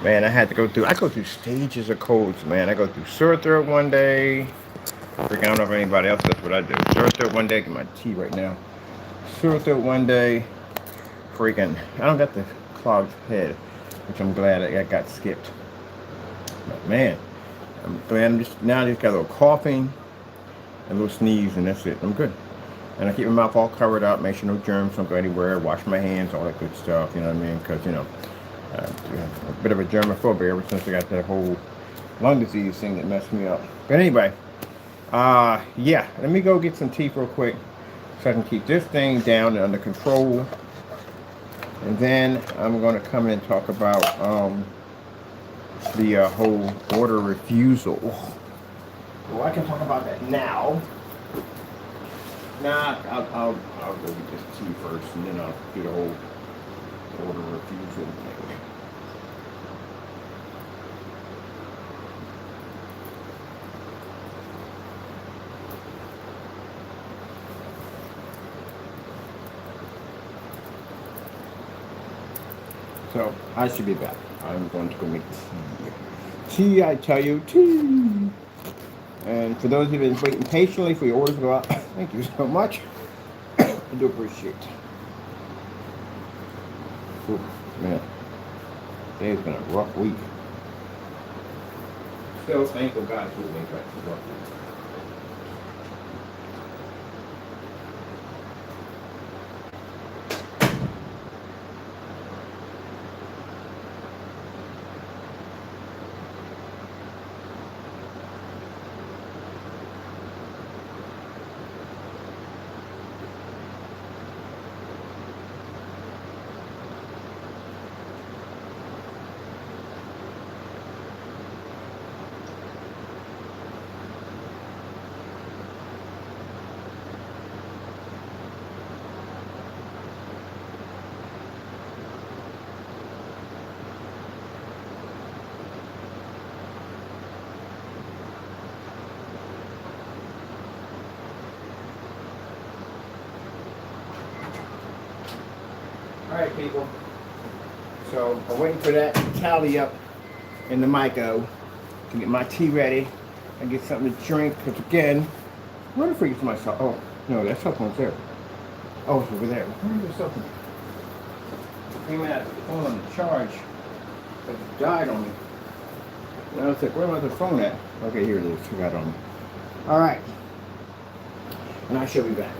Man, I go through stages of colds, man. I go through sore throat one day. Freaking, I don't know if anybody else does what I do. Sore throat one day, get my tea right now. Sore throat one day. Freaking, I don't got the clogged head, which I'm glad I got skipped. But man, I'm just now I just got a little coughing, a little sneeze, and that's it. I'm good. And I keep my mouth all covered up, make sure no germs don't go anywhere, wash my hands, all that good stuff, you know what I mean? Because, a bit of a germophobia ever since I got that whole lung disease thing that messed me up. But anyway, yeah, let me go get some tea real quick so I can keep this thing down and under control. And then I'm going to come in and talk about the whole order refusal. Well, I can talk about that now. Nah, I'll go get this tea first, and then I'll do the whole order refusal thing. So I should be back. I'm going to go make tea. Tea, I tell you, tea. And for those of you who've been waiting patiently for your orders to go out, thank you so much. I do appreciate it. Ooh, man, today's been a rough week. Still thankful God for me, but it's a rough week. All right, people. So I'm waiting for that to tally up in the Myco to get my tea ready and get something to drink. Because again, where the freak is my cell? Oh, no, that cell phone's there. Oh, it's over there. Where's the cell phone? Came out the phone on the charge. But it died on me. And I was like, where was the phone at? Okay, here it is. I got it on me. All right. And I shall be back.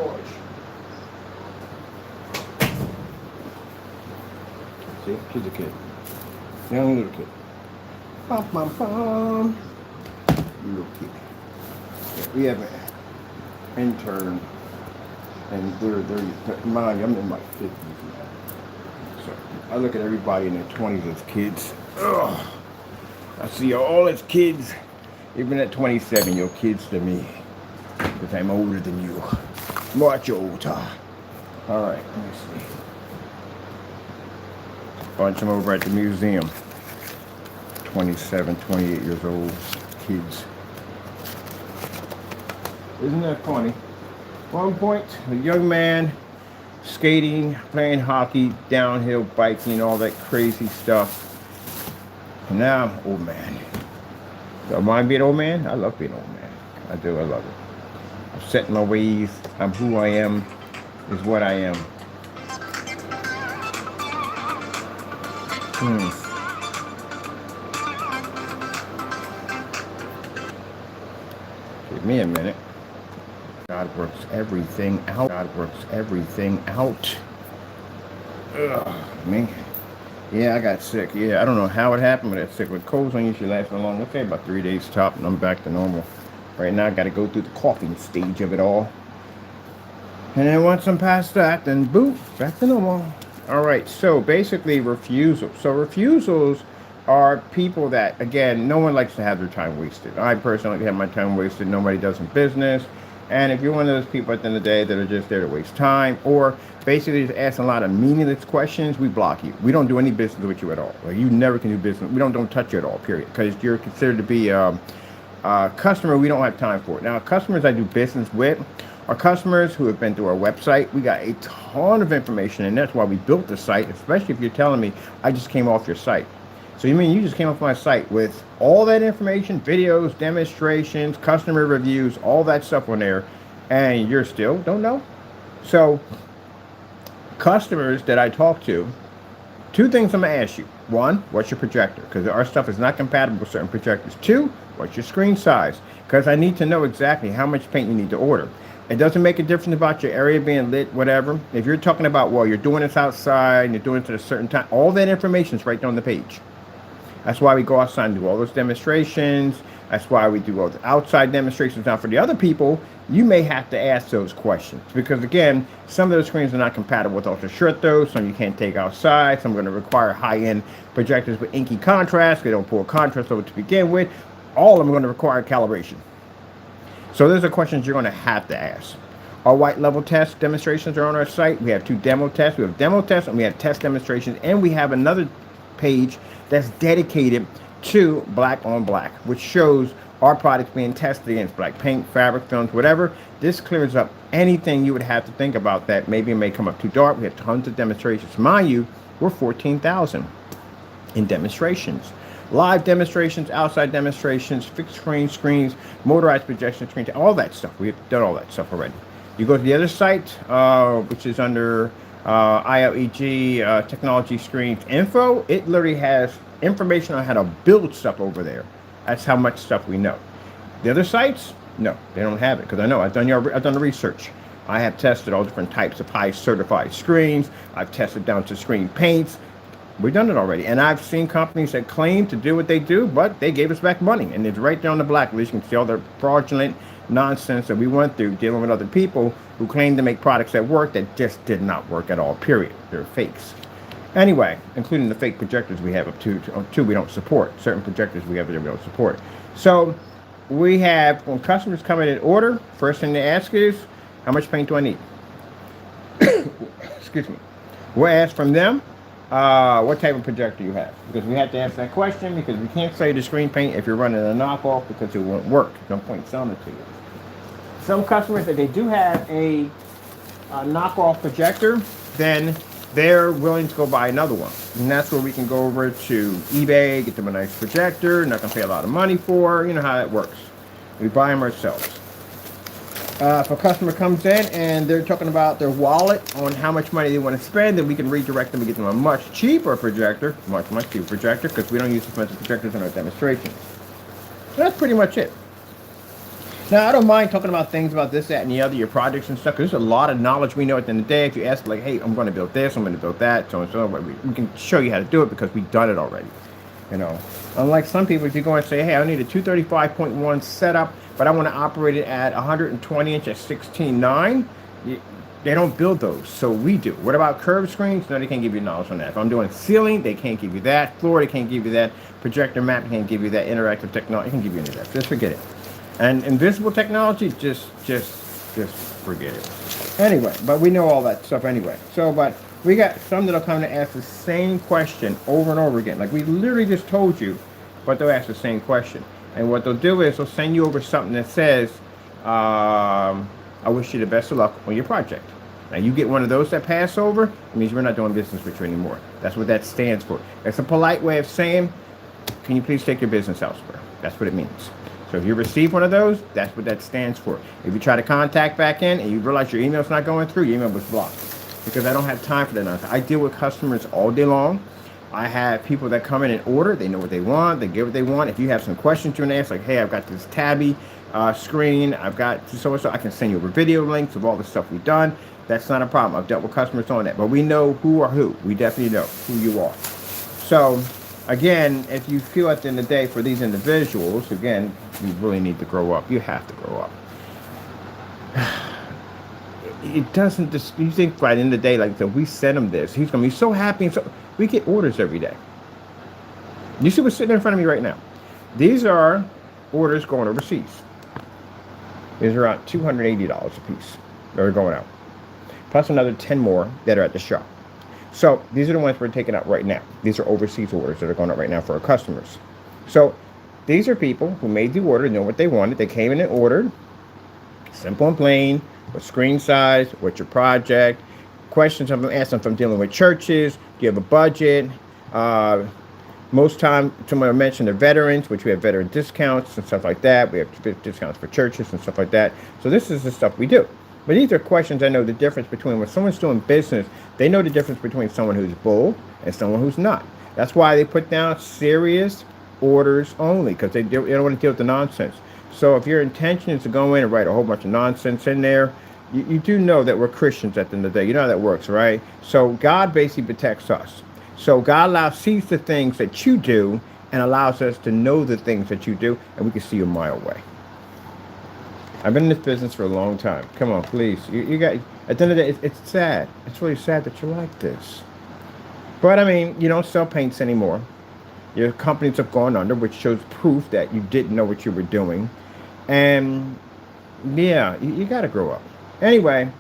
large. See, she's a kid. Young little kid. Bum, bum, bum. Little kid. Yeah, we have an intern, and they're mind you, I'm in my 50s now. So I look at everybody in their 20s as kids. Ugh. I see you all as kids. Even at 27, you're kids to me. Because I'm older than you. Much older. Alright, let me see. Bunch them over at the museum. 27, 28 years old kids. Isn't that funny? One point, a young man skating, playing hockey, downhill biking, all that crazy stuff. And now I'm old man. Don't mind being old man? I love being old man. I do, I love it. I'm set in my ways. I'm who I am, is what I am. Give me a minute. God works everything out. God works everything out. Ugh, man. Yeah, I got sick. Yeah, I don't know how it happened, but I got sick. With colds, don't usually last for long. Okay, about 3 days top, and I'm back to normal. Right now, I got to go through the coughing stage of it all. And then once I'm past that, then boom, back to normal. All right, so basically refusals. So refusals are people that, again, no one likes to have their time wasted. I personally have my time wasted. Nobody does in business. And if you're one of those people at the end of the day that are just there to waste time, or basically just asking a lot of meaningless questions, we block you. We don't do any business with you at all. Like, you never can do business. We don't touch you at all, period. Because you're considered to be a customer we don't have time for. Now, customers I do business with are customers who have been through our website. We got a ton of information, and that's why we built the site, especially if you're telling me, I just came off your site. So you mean you just came off my site with all that information, videos, demonstrations, customer reviews, all that stuff on there, and you're still don't know? So customers that I talk to, two things I'm going to ask you. One, what's your projector? Because our stuff is not compatible with certain projectors. Two, what's your screen size? Because I need to know exactly how much paint you need to order. It doesn't make a difference about your area being lit, whatever. If you're talking about, well, you're doing this outside and you're doing it at a certain time, all that information is right there on the page. That's why we go outside and do all those demonstrations. That's why we do all the outside demonstrations. Now, for the other people, you may have to ask those questions. Because, again, some of those screens are not compatible with ultra short throws. Some you can't take outside. Some are going to require high-end projectors with inky contrast. They don't pull contrast over to begin with. All of them are going to require calibration. So those are questions you're going to have to ask. Our white level test demonstrations are on our site. We have 2 demo tests. We have demo tests and we have test demonstrations. And we have another page that's dedicated to black on black, which shows our products being tested against black paint, fabric, films, whatever. This clears up anything you would have to think about that maybe it may come up too dark. We have tons of demonstrations. Mind you, we're 14,000 in demonstrations. Live demonstrations, outside demonstrations, fixed screens, motorized projection screens, all that stuff. We've done all that stuff already. You go to the other site, which is under ILEG Technology Screens Info. It literally has information on how to build stuff over there. That's how much stuff we know. The other sites, no, they don't have it, because I know I've done the research. I have tested all different types of high certified screens. I've tested down to screen paints. We've done it already. And I've seen companies that claim to do what they do, but they gave us back money. And it's right there on the blacklist. You can see all the fraudulent nonsense that we went through dealing with other people who claimed to make products that work that just did not work at all, period. They're fakes. Anyway, including the fake projectors we have up to we don't support. Certain projectors we have that we don't support. So we have, when customers come in and order, first thing they ask is, how much paint do I need? Excuse me. We'll ask from them, what type of projector you have, because we have to ask that question, because we can't say the screen paint if you're running a knockoff, because it won't work. No point selling it to you. Some customers, if they do have a knockoff projector, then they're willing to go buy another one, and that's where we can go over to eBay, get them a nice projector, not gonna pay a lot of money for. You know how that works. We buy them ourselves. If a customer comes in and they're talking about their wallet on how much money they want to spend, then we can redirect them and get them a much cheaper projector, much cheaper projector, because we don't use expensive projectors in our demonstrations. So that's pretty much it. Now, I don't mind talking about things about this, that, and the other, your projects and stuff, because there's a lot of knowledge we know at the end of the day. If you ask, like, hey, I'm going to build this, I'm going to build that, so and so, we can show you how to do it because we've done it already. You know, unlike some people, if you go and say, hey, I need a 235.1 setup, but I want to operate it at 120 inch at 16.9, they don't build those, so we do. What about curved screens? No, they can't give you knowledge on that. If I'm doing ceiling, they can't give you that. Floor, they can't give you that. Projector map, they can't give you that. Interactive technology, they can't give you any of that. Just forget it. And invisible technology, just forget it. Anyway, but we know all that stuff anyway. So, but we got some that'll come to ask the same question over and over again. Like we literally just told you, but they'll ask the same question. And what they'll do is they'll send you over something that says, I wish you the best of luck on your project. Now you get one of those that pass over, it means we're not doing business with you anymore. That's what that stands for. It's a polite way of saying, can you please take your business elsewhere? That's what it means. So if you receive one of those, that's what that stands for. If you try to contact back in and you realize your email's not going through, your email was blocked. Because I don't have time for that nonsense. I deal with customers all day long. I have people that come in and order. They know what they want. They get what they want. If you have some questions you want to ask, like, hey, I've got this tabby screen. I've got so-and-so. I can send you over video links of all the stuff we've done. That's not a problem. I've dealt with customers on that. But we know who are who. We definitely know who you are. So, again, if you feel at the end of the day for these individuals, again, you really need to grow up. You have to grow up. It doesn't just, you think by the end of the day, like, if we send him this, he's going to be so happy. And so we get orders every day. You see what's sitting in front of me right now? These are orders going overseas. These are around $280 a piece that are going out. Plus another 10 more that are at the shop. So these are the ones we're taking out right now. These are overseas orders that are going out right now for our customers. So these are people who made the order, know what they wanted. They came in and ordered. Simple and plain. What screen size? What's your project? Questions I'm asking if I'm dealing with churches. Do you have a budget? Most time, someone mentioned the veterans, which we have veteran discounts and stuff like that. We have discounts for churches and stuff like that. So this is the stuff we do. But these are questions I know the difference between when someone's doing business, they know the difference between someone who's bull and someone who's not. That's why they put down serious orders only, because they don't want to deal with the nonsense. So if your intention is to go in and write a whole bunch of nonsense in there, you do know that we're Christians at the end of the day. You know how that works, right? So God basically protects us. So God sees the things that you do and allows us to know the things that you do, and we can see a mile away. I've been in this business for a long time. Come on, please. You got, at the end of the day, it's sad. It's really sad that you're like this. But I mean, you don't sell paints anymore. Your companies have gone under, which shows proof that you didn't know what you were doing. And yeah, you got to grow up. Anyway,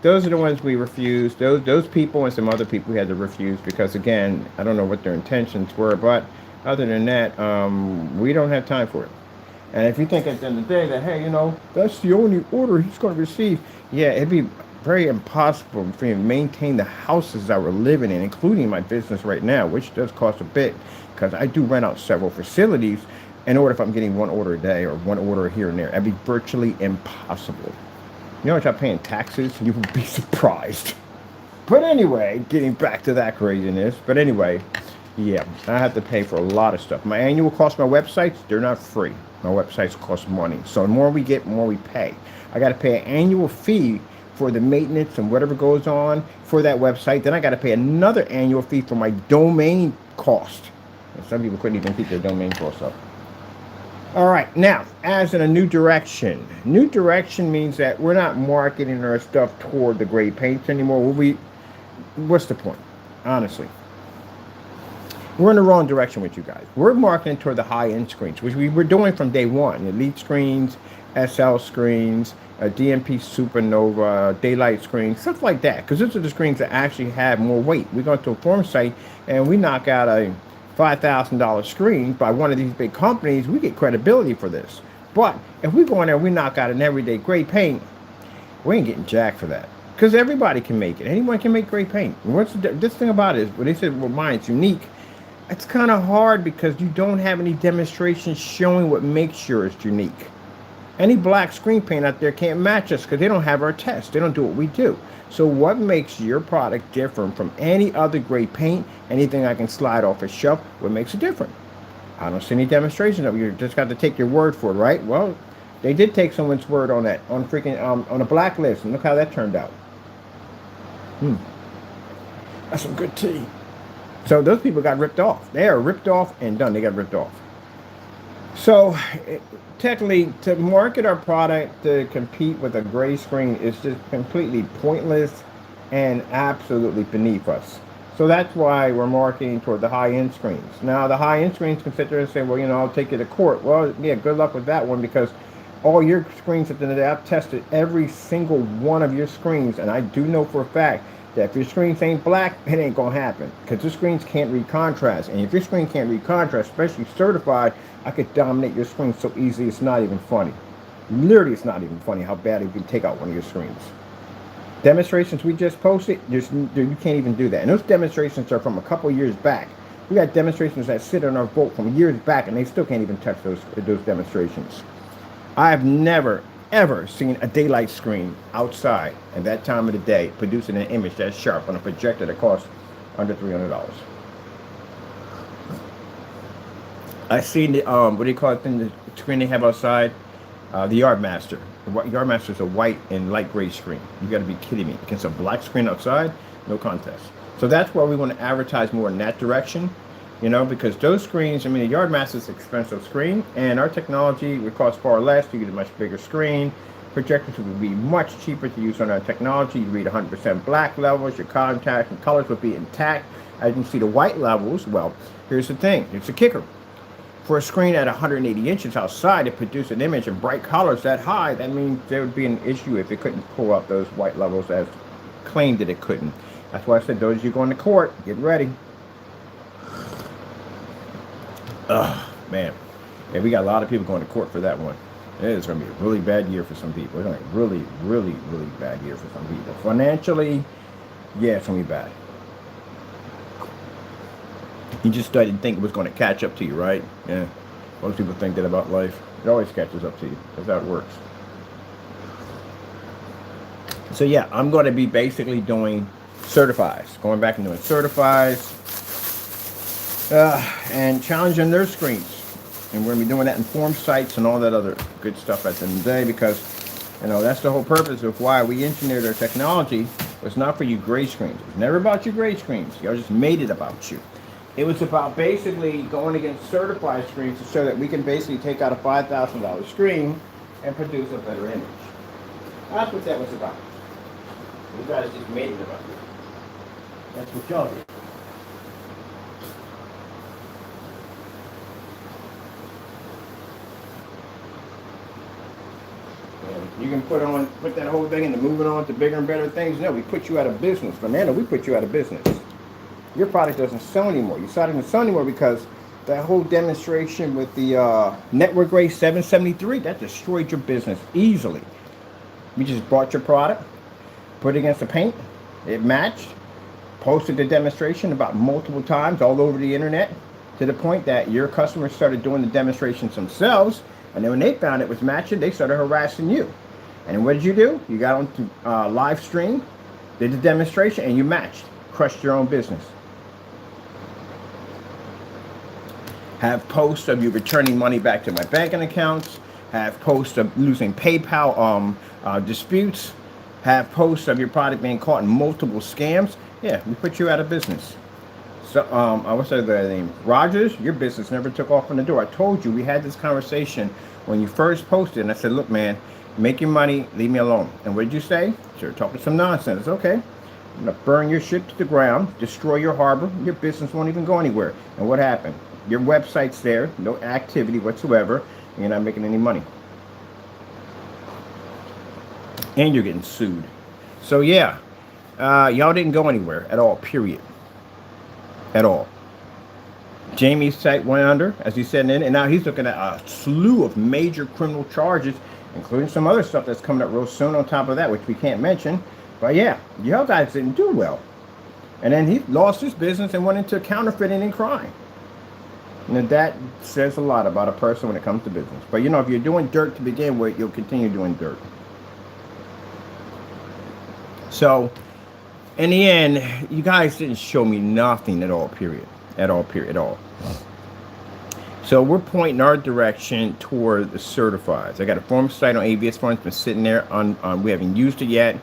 those are the ones we refused. Those people and some other people we had to refuse because, again, I don't know what their intentions were. But other than that, we don't have time for it. And if you think at the end of the day that, hey, you know, that's the only order he's going to receive, yeah, it'd be very impossible for me to maintain the houses that we're living in, including my business right now, which does cost a bit because I do rent out several facilities in order if I'm getting one order a day or one order here and there. That'd be virtually impossible. You know what I'm paying taxes? You would be surprised. But anyway, getting back to that craziness. But anyway, yeah, I have to pay for a lot of stuff. My annual cost, my websites, they're not free. My websites cost money. So the more we get, the more we pay. I got to pay an annual fee for the maintenance and whatever goes on for that website. Then I got to pay another annual fee for my domain cost. And some people couldn't even keep their domain costs up. All right, now, as in a new direction. New direction means that we're not marketing our stuff toward the gray paints anymore. What's the point? Honestly. We're in the wrong direction with you guys. We're marketing toward the high-end screens, which we were doing from day one. Elite screens, SL screens, DMP Supernova, daylight screens, stuff like that. Because those are the screens that actually have more weight. We go to a form site and we knock out a $5,000 screen by one of these big companies, we get credibility for this. But if we go in there and we knock out an everyday gray paint, we ain't getting jack for that. Because everybody can make it. Anyone can make gray paint. And what's this thing about it is, when they said, well, mine's unique, it's kind of hard because you don't have any demonstrations showing what makes yours unique. Any black screen paint out there can't match us because they don't have our test. They don't do what we do. So what makes your product different from any other gray paint, anything I can slide off a shelf, what makes it different? I don't see any demonstrations of it. You just got to take your word for it, right? Well, They did take someone's word on that, on freaking on a blacklist, and look how that turned out. Hmm, that's some good tea. So those people got ripped off. They are ripped off and done. They got ripped off. So technically, to market our product to compete with a gray screen is just completely pointless and absolutely beneath us. So that's why we're marketing toward the high-end screens. Now, the high-end screens can sit there and say, well, I'll take you to court. Well, yeah, good luck with that one, because all your screens at the end of the day, I've tested every single one of your screens, and I do know for a fact that if your screens ain't black, it ain't gonna happen, because your screens can't read contrast. And if your screen can't read contrast, especially certified, I could dominate your screen so easily it's not even funny. Literally, it's not even funny how bad you can take out one of your screens. Demonstrations we just posted, you can't even do that. And those demonstrations are from a couple years back. We got demonstrations that sit on our vault from years back, and they still can't even touch those demonstrations. I have never, ever seen a daylight screen outside at that time of the day producing an image that's sharp on a projector that costs under $300. I seen the what do you call it thing, the screen they have outside, the Yard Master. The Yard Master is a white and light gray screen. You got to be kidding me! Against a black screen outside, no contest. So that's why we want to advertise more in that direction, because those screens. I mean, the Yard Master is an expensive screen, and our technology would cost far less. You get a much bigger screen. Projectors would be much cheaper to use on our technology. You read 100% black levels. Your contrast and colors would be intact. As you can see, the white levels. Well, here's the thing. Here's the kicker. For a screen at 180 inches outside to produce an image in bright colors that high, that means there would be an issue if it couldn't pull up those white levels as claimed that it couldn't. That's why I said, those of you going to court, get ready. Man. Yeah, we got a lot of people going to court for that one. It is going to be a really bad year for some people. It's going to be a really, really, really bad year for some people. Financially, yeah, it's going to be bad. You just didn't think it was going to catch up to you, right? Yeah. Most people think that about life. It always catches up to you. That's how it works. So yeah, I'm going to be basically doing certifies. Going back and doing certifies. And challenging their screens. And we're going to be doing that in form sites and all that other good stuff at the end of the day, because, that's the whole purpose of why we engineered our technology. Was not for you gray screens. It was never about your gray screens. Y'all just made it about you. It was about basically going against certified screens to show that we can basically take out a $5,000 screen and produce a better image. That's what that was about. You guys just made it about you. That's what y'all did. And you can put that whole thing into moving on to bigger and better things. No, we put you out of business. Fernando, we put you out of business. Your product doesn't sell anymore. Your product doesn't sell anymore because that whole demonstration with the Network Grade 773, that destroyed your business easily. We just bought your product, put it against the paint, it matched, posted the demonstration about multiple times all over the internet, to the point that your customers started doing the demonstrations themselves, and then when they found it was matching, they started harassing you. And what did you do? You got on live stream, did the demonstration, and you matched, crushed your own business. Have posts of you returning money back to my banking accounts. Have posts of losing PayPal disputes. Have posts of your product being caught in multiple scams. Yeah, we put you out of business. So, what's the other name? Rogers, your business never took off from the door. I told you, we had this conversation when you first posted, and I said, look, man, make your money, leave me alone. And what did you say? You're talking some nonsense. Okay. I'm going to burn your ship to the ground, destroy your harbor. Your business won't even go anywhere. And what happened? Your website's there, no activity whatsoever, and you're not making any money. And you're getting sued. So yeah, y'all didn't go anywhere at all, period. At all. Jamie's site went under, as he said, and now he's looking at a slew of major criminal charges, including some other stuff that's coming up real soon on top of that, which we can't mention. But yeah, y'all guys didn't do well. And then he lost his business and went into counterfeiting and crime. And that says a lot about a person when it comes to business. But if you're doing dirt to begin with, you'll continue doing dirt. So, in the end, you guys didn't show me nothing at all, period. At all, period, at all. So we're pointing our direction toward the certifieds. I got a form site on AVS Forms, been sitting there on we haven't used it yet.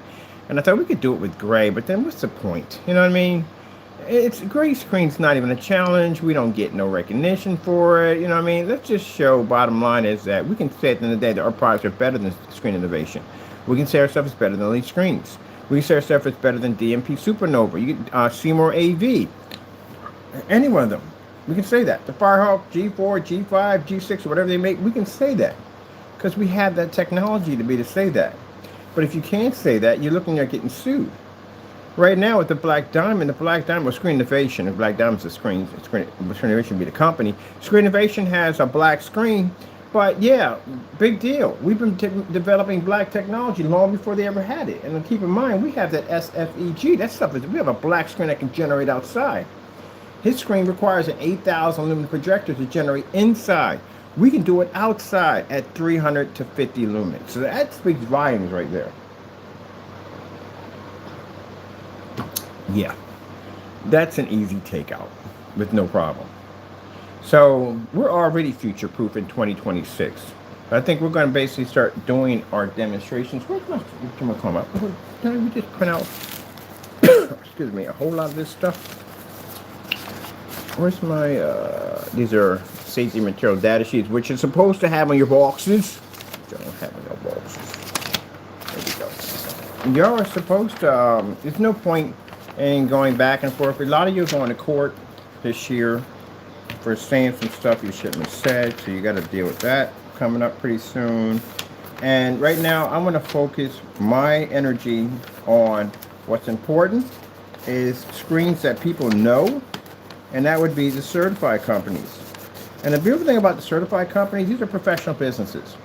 And I thought we could do it with gray, but then what's the point? You know what I mean? It's gray screen's not even a challenge. We don't get no recognition for it. You know what I mean? Let's just show, bottom line is that we can say at the end of the day that our products are better than Screen Innovation. We can say our stuff is better than Elite Screens. We can say our stuff is better than DMP Supernova. You get Seymour AV. Any one of them. We can say that. The Firehawk G4, G5, G6, or whatever they make, we can say that. Because we have that technology to say that. But if you can't say that, you're looking at getting sued. Right now with the Black Diamond was Screen Innovation. The Black Diamond's the Screen Innovation would be the company. Screen Innovation has a black screen, but yeah, big deal. We've been developing black technology long before they ever had it. And keep in mind, we have that SFEG. That stuff we have a black screen that can generate outside. His screen requires an 8,000 lumen projector to generate inside. We can do it outside at 300 to 50 lumens. So that speaks volumes right there. Yeah, that's an easy takeout with no problem. So we're already future-proof in 2026. I think we're going to basically start doing our demonstrations. Where's my come up? Did we just print out, excuse me, a whole lot of this stuff? Where's my, these are safety material data sheets, which you're supposed to have on your boxes. You don't have on your boxes. There we go. Y'all are supposed to, there's no point in going back and forth. A lot of you are going to court this year for saying some stuff you shouldn't have said, so you got to deal with that coming up pretty soon. And right now, I'm going to focus my energy on what's important is screens that people know, and that would be the certified companies. And the beautiful thing about the certified companies, these are professional businesses.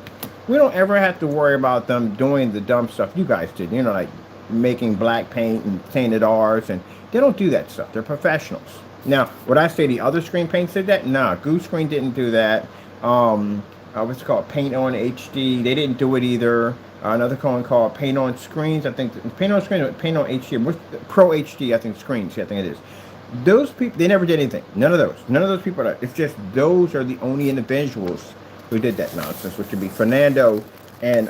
We don't ever have to worry about them doing the dumb stuff you guys did, you know, like making black paint and painted ours, and they don't do that stuff. They're professionals. Now, would I say the other screen paints did that? Nah, Goose Screen didn't do that. What's it called? Paint on HD. They didn't do it either. Another one called Paint on Screens. I think Paint on Screen, Paint on HD. What's Pro HD? I think Screens. Yeah, I think it is. Those people, they never did anything. None of those. None of those people. It's just those are the only individuals who did that nonsense, which would be Fernando and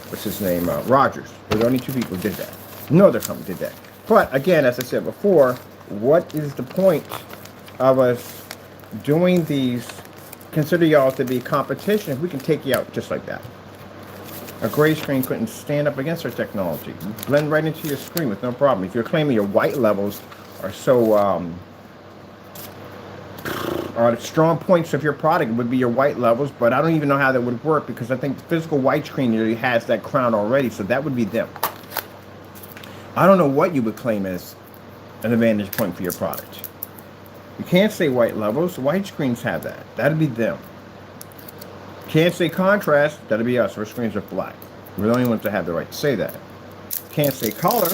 what's his name? Rogers. They're the only two people who did that. No other company did that. But again, as I said before, what is the point of us doing these? Consider y'all to be competition if we can take you out just like that. A gray screen couldn't stand up against our technology. You blend right into your screen with no problem. If you're claiming your white levels are so are the strong points of your product would be your white levels, but I don't even know how that would work because I think the physical white screen usually has that crown already, so that would be them. I don't know what you would claim as an advantage point for your product. You can't say white levels. White screens have that. That'd be them. Can't say contrast. That'd be us. Our screens are black. We're the only ones that have the right to say that. Can't say color.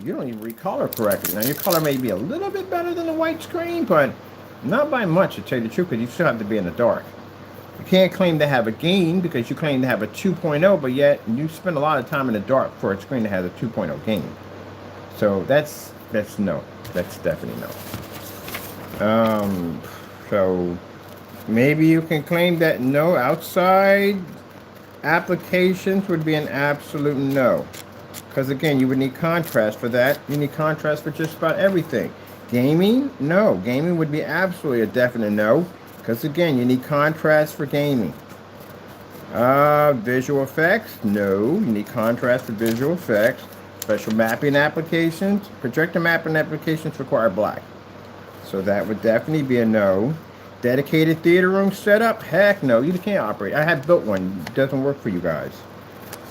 You don't even read color correctly. Now, your color may be a little bit better than the white screen, but not by much, to tell you the truth, because you still have to be in the dark. You can't claim to have a gain because you claim to have a 2.0, but yet you spend a lot of time in the dark for a screen that has a 2.0 gain. So that's no. That's definitely no. So maybe you can claim that no, outside applications would be an absolute no. Because again, you would need contrast for that. You need contrast for just about everything. Gaming? No. Gaming would be absolutely a definite no. Because again, you need contrast for gaming. Visual effects? No. You need contrast for visual effects. Special mapping applications? Projector mapping applications require black. So that would definitely be a no. Dedicated theater room setup? Heck no. You can't operate. I have built one. It doesn't work for you guys.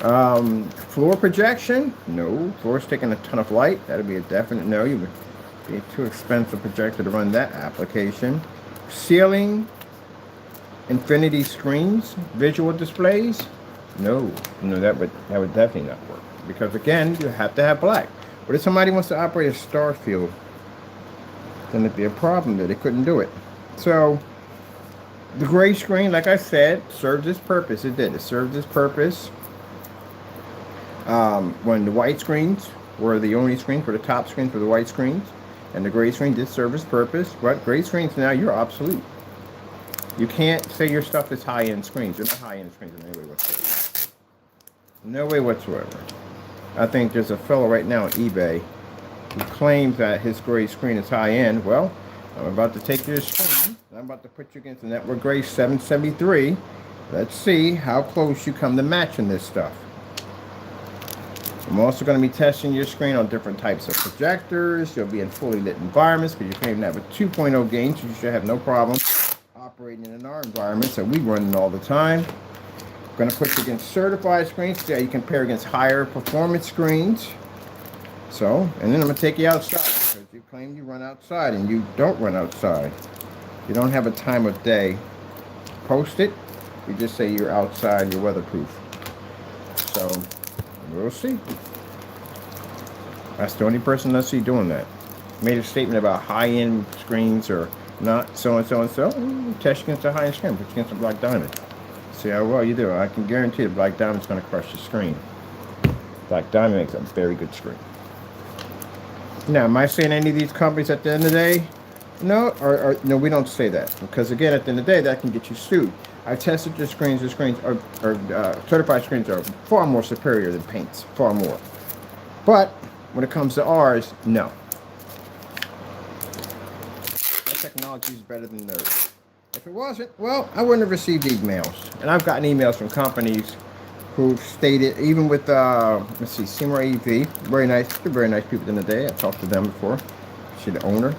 Floor projection? No. Floor's taking a ton of light. That'd be a definite no. You would be too expensive projector to run that application. Ceiling, infinity screens, visual displays? No. No, that would definitely not work. Because again, you have to have black. But if somebody wants to operate a star field, then it'd be a problem that they couldn't do it. So the gray screen, like I said, served its purpose. It did. It served its purpose. When the white screens were the only screens, were the top screens for the white screens. And the gray screen did serve its purpose, but gray screens now, you're obsolete. You can't say your stuff is high-end screens. They're not high-end screens in any way whatsoever. No way whatsoever. I think there's a fellow right now on eBay who claims that his gray screen is high-end. Well, I'm about to take your screen, and I'm about to put you against the Network Gray 773. Let's see how close you come to matching this stuff. I'm also going to be testing your screen on different types of projectors. You'll be in fully lit environments because you can even have a 2.0 gain, so you should have no problem operating in our environments that we run all the time. I'm going to put you against certified screens, see how you compare against higher performance screens. So, and then I'm going to take you outside because you claim you run outside and you don't run outside. You don't have a time of day. Post it. You just say you're outside, you're weatherproof. So, we'll see. That's the only person I see doing that. Made a statement about high-end screens or not so and so and so. Test against a high-end screen, put against a black diamond. See how well you do. I can guarantee the black diamond's going to crush the screen. Black diamond makes a very good screen. Now, am I saying any of these companies at the end of the day? No, or no, we don't say that. Because again, at the end of the day, that can get you sued. I tested your screens. The screens are certified screens are far more superior than paints, far more. But when it comes to ours, no. Our technology is better than theirs. If it wasn't, well, I wouldn't have received emails. And I've gotten emails from companies who've stated, even with, let's see, Seymour EV, very nice people at the end of the day. I talked to them before. She's the owner.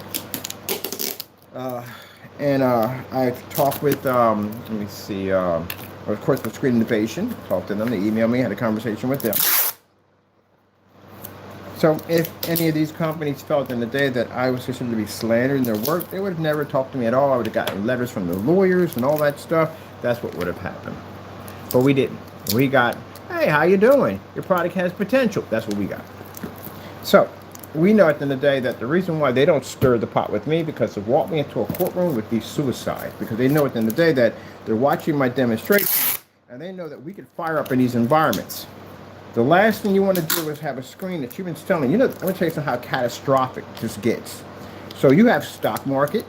And I've talked with, let me see, of course, with Screen Innovation. Talked to them. They emailed me, had a conversation with them. So if any of these companies felt in the day that I was considered to be slandering their work, they would have never talked to me at all. I would have gotten letters from the lawyers and all that stuff. That's what would have happened. But we didn't. We got, hey, how you doing? Your product has potential. That's what we got. So we know at the end of the day that the reason why they don't stir the pot with me, because to walk me into a courtroom would be suicide. Because they know at the end of the day that they're watching my demonstration and they know that we could fire up in these environments. The last thing you want to do is have a screen that you've been selling. You know, I'm going to tell you something how catastrophic this gets. So you have stock market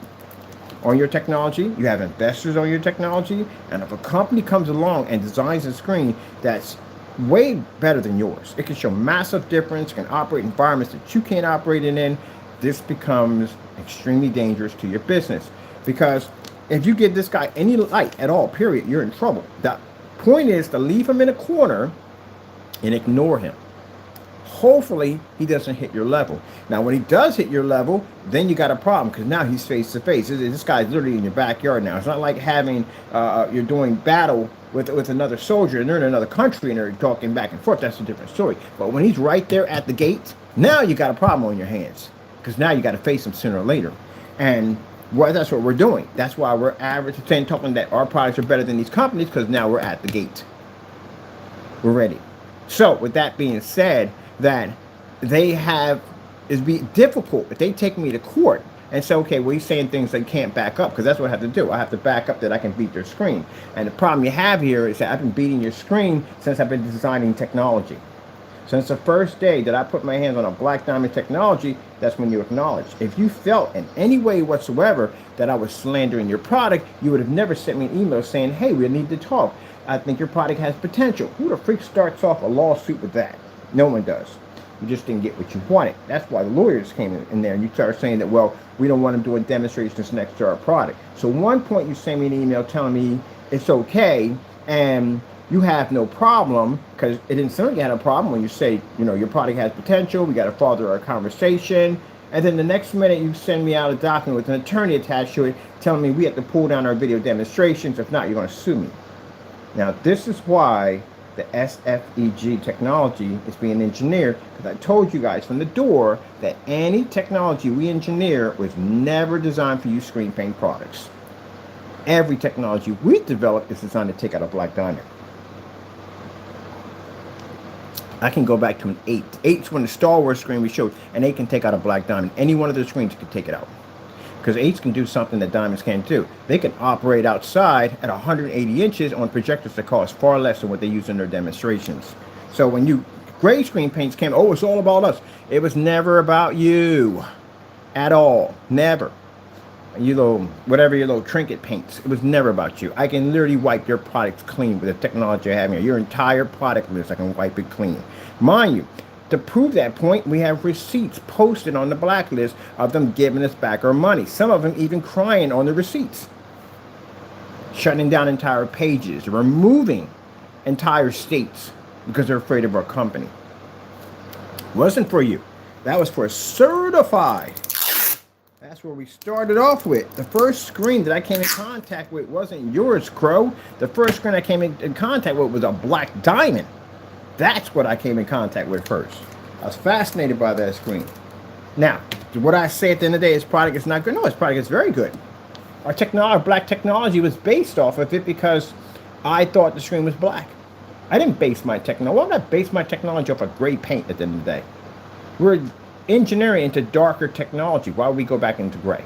on your technology, you have investors on your technology, and if a company comes along and designs a screen that's way better than yours, it can show massive difference, can operate in environments that you can't operate in, this becomes extremely dangerous to your business. Because if you give this guy any light at all, period, you're in trouble. The point is to leave him in a corner and ignore him. Hopefully he doesn't hit your level. Now when he does hit your level, then you got a problem, because now he's face to face. This guy's literally in your backyard now. It's not like having you're doing battle with another soldier and they're in another country and they're talking back and forth. That's a different story. But when he's right there at the gate, now you got a problem on your hands, because now you got to face him sooner or later. And well, that's what we're doing. That's why we're talking that our products are better than these companies, because now we're at the gate. We're ready. So with that being said, that they have, it'd be difficult if they take me to court and say, okay, well, he's saying things they can't back up, because that's what I have to do. I have to back up that I can beat their screen. And the problem you have here is that I've been beating your screen since I've been designing technology. Since the first day that I put my hands on a black diamond technology, that's when you acknowledge. If you felt in any way whatsoever that I was slandering your product, you would have never sent me an email saying, hey, we need to talk. I think your product has potential. Who the freak starts off a lawsuit with that? No one does. You just didn't get what you wanted. That's why the lawyers came in there and you started saying that, well, we don't want them doing demonstrations next to our product. So one point you send me an email telling me it's okay and you have no problem, because it didn't sound like you had a problem when you say, you know, your product has potential, we got to further our conversation. And then the next minute you send me out a document with an attorney attached to it telling me we have to pull down our video demonstrations. If not, you're going to sue me. Now, this is why the SFEG technology is being engineered, because I told you guys from the door that any technology we engineer was never designed for you screen paint products. Every technology we developed is designed to take out a black diamond. I can go back to an 8. 8's when the Star Wars screen we showed, and 8 can take out a black diamond. Any one of the screens can take it out. Because 8s can do something that diamonds can't do. They can operate outside at 180 inches on projectors that cost far less than what they use in their demonstrations. So when you gray screen paints came, oh, it's all about us. It was never about you. at all. Never. You little, whatever your little trinket paints. It was never about you. I can literally wipe your products clean with the technology I have here. Your entire product list, I can wipe it clean. Mind you, to prove that point, we have receipts posted on the blacklist of them giving us back our money. Some of them even crying on the receipts. Shutting down entire pages, removing entire states because they're afraid of our company. It wasn't for you. That was for certified. That's where we started off with. The first screen that I came in contact with wasn't yours, Crow. The first screen I came in contact with was a black diamond. That's what I came in contact with first. I was fascinated by that screen. Now, what I say at the end of the day, this product is not good. No, this product is very good. Our black technology was based off of it because I thought the screen was black. I didn't base my technology. Why would I base my technology off of gray paint at the end of the day? We're engineering into darker technology. Why would we go back into gray?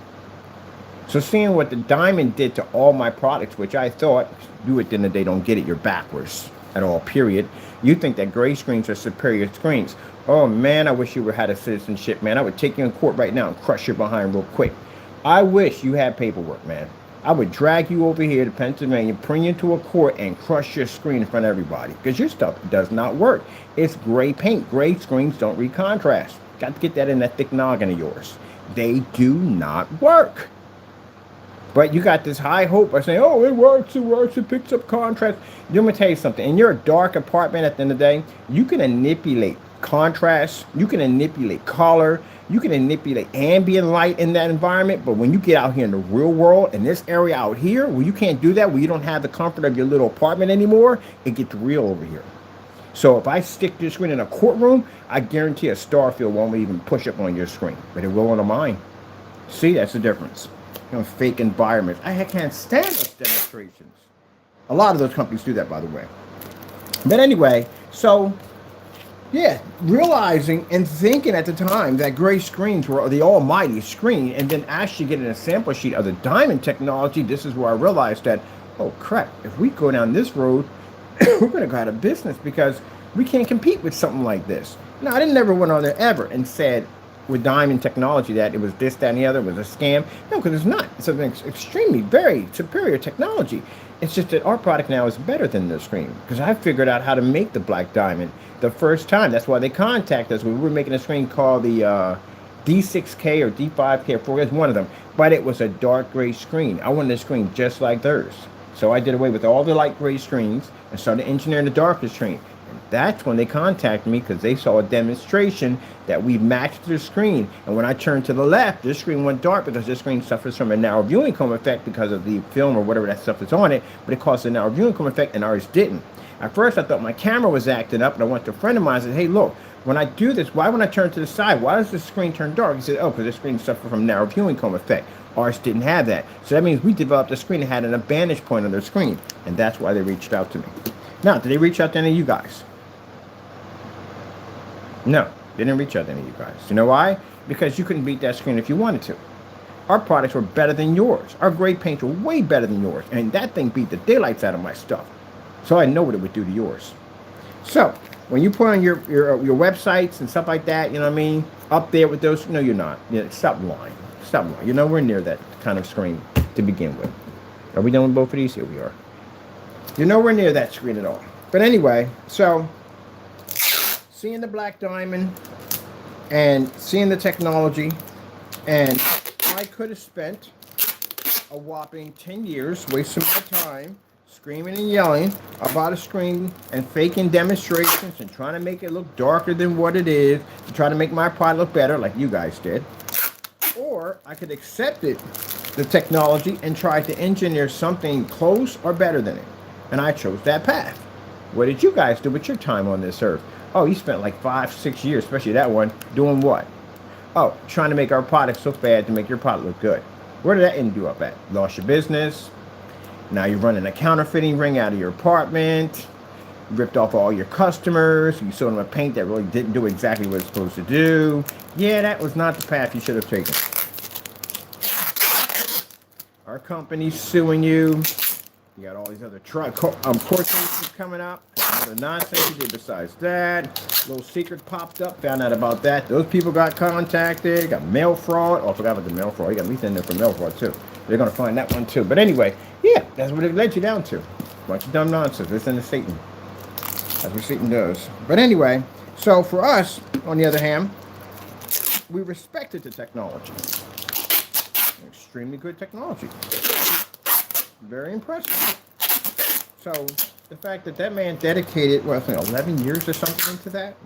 So seeing what the diamond did to all my products, which I thought, you at the end of the day don't get it, you're backwards at all, period. You think that gray screens are superior screens. Oh man, I wish you had a citizenship, man. I would take you in court right now and crush your behind real quick. I wish you had paperwork, man. I would drag you over here to Pennsylvania, bring you to a court, and crush your screen in front of everybody. Because your stuff does not work. It's gray paint. Gray screens don't read contrast. Got to get that in that thick noggin of yours. They do not work. But you got this high hope by saying, oh, it works, it picks up contrast. Let me tell you something. In your dark apartment at the end of the day, you can manipulate contrast. You can manipulate color. You can manipulate ambient light in that environment, but when you get out here in the real world, in this area out here, where you can't do that, where you don't have the comfort of your little apartment anymore, it gets real over here. So if I stick this screen in a courtroom, I guarantee a Starfield won't even push up on your screen, but it will on mine. See, that's the difference. You know, fake environments. I can't stand those demonstrations. A lot of those companies do that, by the way. But anyway, so yeah, realizing and thinking at the time that gray screens were the almighty screen, and then actually getting a sample sheet of the diamond technology, this is where I realized that, oh crap, if we go down this road, we're going to go out of business because we can't compete with something like this. Now, I didn't never went on there ever and said with diamond technology that it was this, that, and the other, it was a scam. No, because it's not. It's an extremely, very superior technology. It's just that our product now is better than the screen because I figured out how to make the black diamond the first time. That's why they contacted us. We were making a screen called the D6K or D5K or 4K, one of them. But it was a dark gray screen. I wanted a screen just like theirs. So I did away with all the light gray screens and started engineering the darker screen. And that's when they contacted me because they saw a demonstration that we matched the screen. And when I turned to the left, this screen went dark because this screen suffers from a narrow viewing cone effect because of the film or whatever that stuff is on it. But it caused a narrow viewing cone effect and ours didn't. At first, I thought my camera was acting up, and I went to a friend of mine and said, hey, look, when I do this, why when I turn to the side, why does the screen turn dark? He said, oh, because the screen suffered from narrow viewing cone effect. Ours didn't have that. So that means we developed a screen that had an vantage point on their screen, and that's why they reached out to me. Now, did they reach out to any of you guys? No, they didn't reach out to any of you guys. You know why? Because you couldn't beat that screen if you wanted to. Our products were better than yours. Our gray paints were way better than yours, and that thing beat the daylights out of my stuff. So I know what it would do to yours. So when you put on your websites and stuff like that, you know what I mean, up there with those, no, you're not. Yeah, stop lying. Stop lying. You're nowhere near that kind of screen to begin with. Are we done with both of these? Here we are. You're nowhere near that screen at all. But anyway, so seeing the black diamond and seeing the technology, and I could have spent a whopping 10 years wasting my time screaming and yelling about a screen and faking demonstrations and trying to make it look darker than what it is to try to make my product look better like you guys did. Or I could accept it, the technology, and try to engineer something close or better than it. And I chose that path. What did you guys do with your time on this earth? Oh, you spent like 5-6 years, especially that one, doing what? Oh, trying to make our product so bad to make your product look good. Where did that end you up at? Lost your business. Now you're running a counterfeiting ring out of your apartment. Ripped off all your customers. You sold them a paint that really didn't do exactly what it's supposed to do. Yeah, that was not the path you should have taken. Our company's suing you. You got all these other court cases coming up. All the nonsense you did besides that. Little secret popped up, found out about that. Those people got contacted, got mail fraud. Oh, I forgot about the mail fraud. You got me in there for mail fraud too. They're gonna find that one too. But anyway, yeah, that's what it led you down to. Bunch of dumb nonsense. Listen to Satan. That's what Satan does. But anyway, so for us, on the other hand, we respected the technology. Extremely good technology. Very impressive. So the fact that that man dedicated, well, I think 11 years or something into that,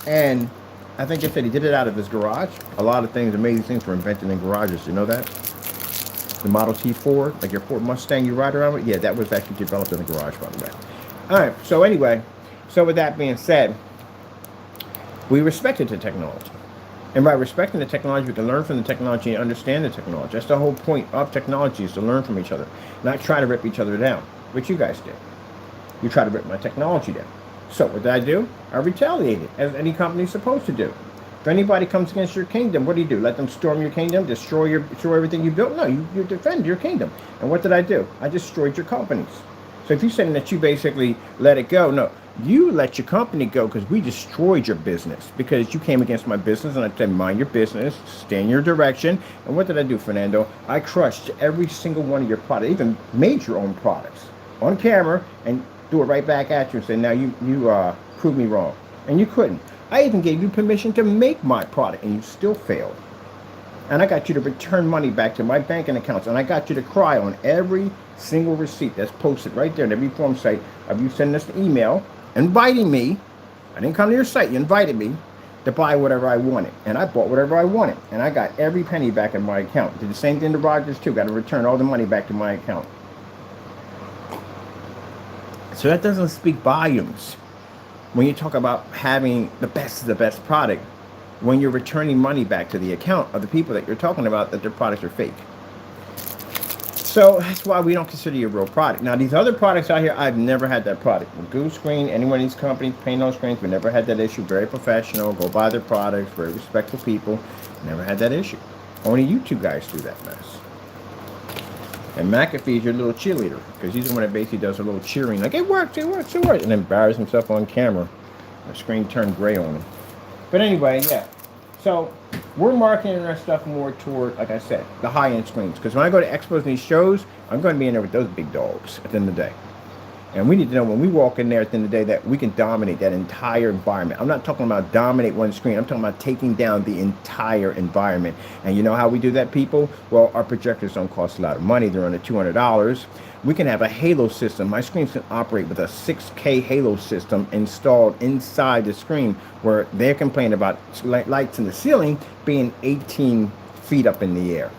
and I think they said he did it out of his garage. A lot of things, amazing things were invented in garages. You know that? The Model T Ford, like your Ford Mustang you ride around with, yeah, that was actually developed in the garage, by the way. All right, so anyway, so with that being said, we respected the technology. And by respecting the technology, we can learn from the technology and understand the technology. That's the whole point of technology, is to learn from each other, not try to rip each other down, which you guys did. You try to rip my technology down. So what did I do? I retaliated, as any company is supposed to do. If anybody comes against your kingdom, what do? Let them storm your kingdom, destroy everything you built? No, you defend your kingdom. And what did I do? I destroyed your companies. So if you're saying that you basically let it go, no, you let your company go because we destroyed your business, because you came against my business, and I said, mind your business, stay in your direction. And what did I do, Fernando? I crushed every single one of your products, even made your own products on camera, and do it right back at you and say, now you proved me wrong. And you couldn't. I even gave you permission to make my product, and you still failed. And I got you to return money back to my banking accounts, and I got you to cry on every single receipt that's posted right there in every form site of you sending us an email, inviting me. I didn't come to your site, you invited me to buy whatever I wanted, and I bought whatever I wanted, and I got every penny back in my account. Did the same thing to Rogers too, got to return all the money back to my account. So that doesn't speak volumes when you talk about having the best of the best product, when you're returning money back to the account of the people that you're talking about that their products are fake. So that's why we don't consider you a real product. Now, these other products out here, I've never had that product. With Goose Screen, any one of these companies, paint on screens, we never had that issue. Very professional, go buy their products, very respectful people. Never had that issue. Only you two guys do that mess. And McAfee's your little cheerleader, because he's the one that basically does a little cheering, like, it works, it works, it works, and then buries himself on camera. The screen turned gray on him. But anyway, yeah. So we're marketing our stuff more toward, like I said, the high-end screens. Because when I go to expos and these shows, I'm going to be in there with those big dogs at the end of the day. And we need to know when we walk in there at the end of the day that we can dominate that entire environment. I'm not talking about dominate one screen. I'm talking about taking down the entire environment. And you know how we do that, people? Well, our projectors don't cost a lot of money. They're under $200. We can have a halo system. My screens can operate with a 6K halo system installed inside the screen, where they're complaining about lights in the ceiling being 18 feet up in the air.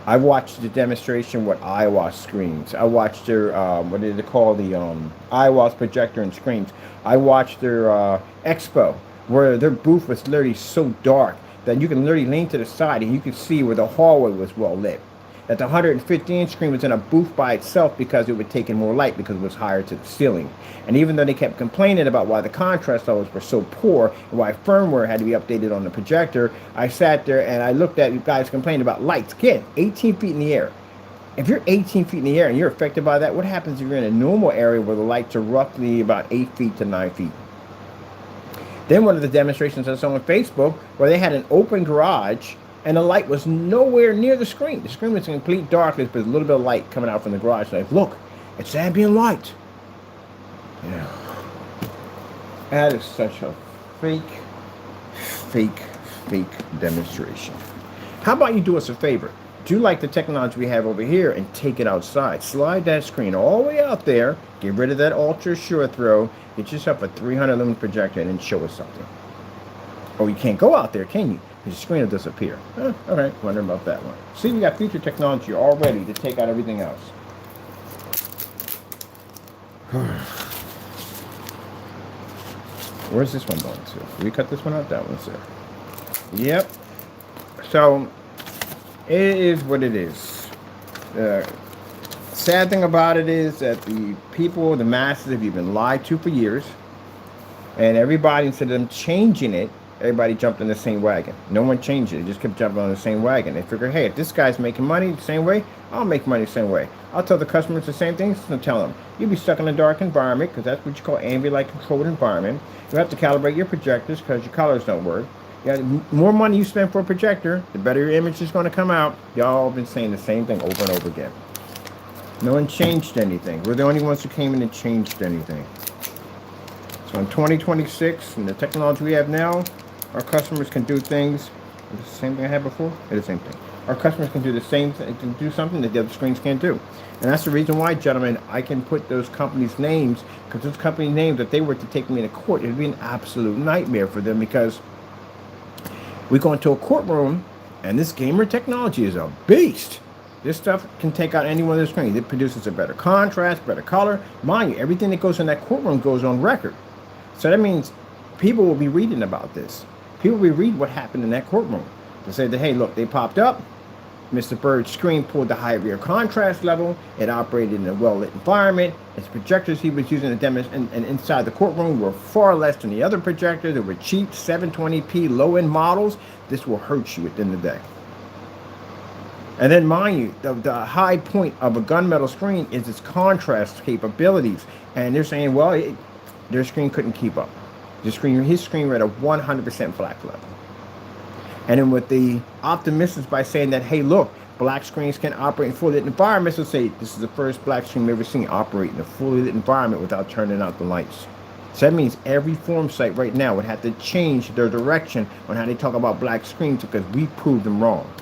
I watched the demonstration with IWAS screens. I watched their, what did they call the IWAS projector and screens. I watched their expo, where their booth was literally so dark that you can literally lean to the side and you could see where the hallway was well lit. That the 150-inch screen was in a booth by itself because it would take in more light because it was higher to the ceiling. And even though they kept complaining about why the contrast levels were so poor and why firmware had to be updated on the projector, I sat there and I looked at you guys complaining about lights. Again, 18 feet in the air. If you're 18 feet in the air and you're affected by that, what happens if you're in a normal area where the lights are roughly about 8 feet to 9 feet? Then one of the demonstrations I saw on Facebook where they had an open garage and the light was nowhere near the screen. The screen was in complete darkness, but there's a little bit of light coming out from the garage. Like, look, it's ambient light. Yeah. That is such a fake demonstration. How about you do us a favor? Do like the technology we have over here and take it outside. Slide that screen all the way out there. Get rid of that ultra short throw. Get yourself a 300 lumen projector and then show us something. Oh, you can't go out there, can you? The screen will disappear. All right, wondering about that one. See, we got future technology all ready to take out everything else. Where's this one going to? Did we cut this one out? That one's there. Yep. So, it is what it is. Sad thing about it is that the people, the masses, have been lied to for years. And everybody, instead of them changing it, everybody jumped in the same wagon. No one changed it. They just kept jumping on the same wagon. They figured, hey, if this guy's making money the same way, I'll make money the same way. I'll tell the customers the same things and tell them. You'll be stuck in a dark environment because that's what you call ambient-like controlled environment. You have to calibrate your projectors because your colors don't work. Yeah, the more money you spend for a projector, the better your image is going to come out. Y'all been saying the same thing over and over again. No one changed anything. We're the only ones who came in and changed anything. So in 2026, and the technology we have now, our customers can do things. The same thing I had before? It's the same thing. Our customers can do the same thing, can do something that the other screens can't do. And that's the reason why, gentlemen, I can put those companies' names, because those company names, if they were to take me into court, it would be an absolute nightmare for them, because we go into a courtroom, and this gamer technology is a beast. This stuff can take out any one of the screens. It produces a better contrast, better color. Mind you, everything that goes in that courtroom goes on record. So that means people will be reading about this. People will read what happened in that courtroom. They say that, hey, look, they popped up. Mr. Bird's screen pulled the high rear contrast level. It operated in a well-lit environment. Its projectors he was using to demonstrate and inside the courtroom were far less than the other projectors. They were cheap 720p low-end models. This will hurt you at the end of the day. And then, mind you, the high point of a gunmetal screen is its contrast capabilities. And they're saying, well, their screen couldn't keep up. His screen read a 100% black level. And then with the optimists by saying that, hey, look, black screens can operate in fully lit environments, will say this is the first black screen we've ever seen operate in a fully lit environment without turning out the lights. So that means every forum site right now would have to change their direction on how they talk about black screens because we proved them wrong.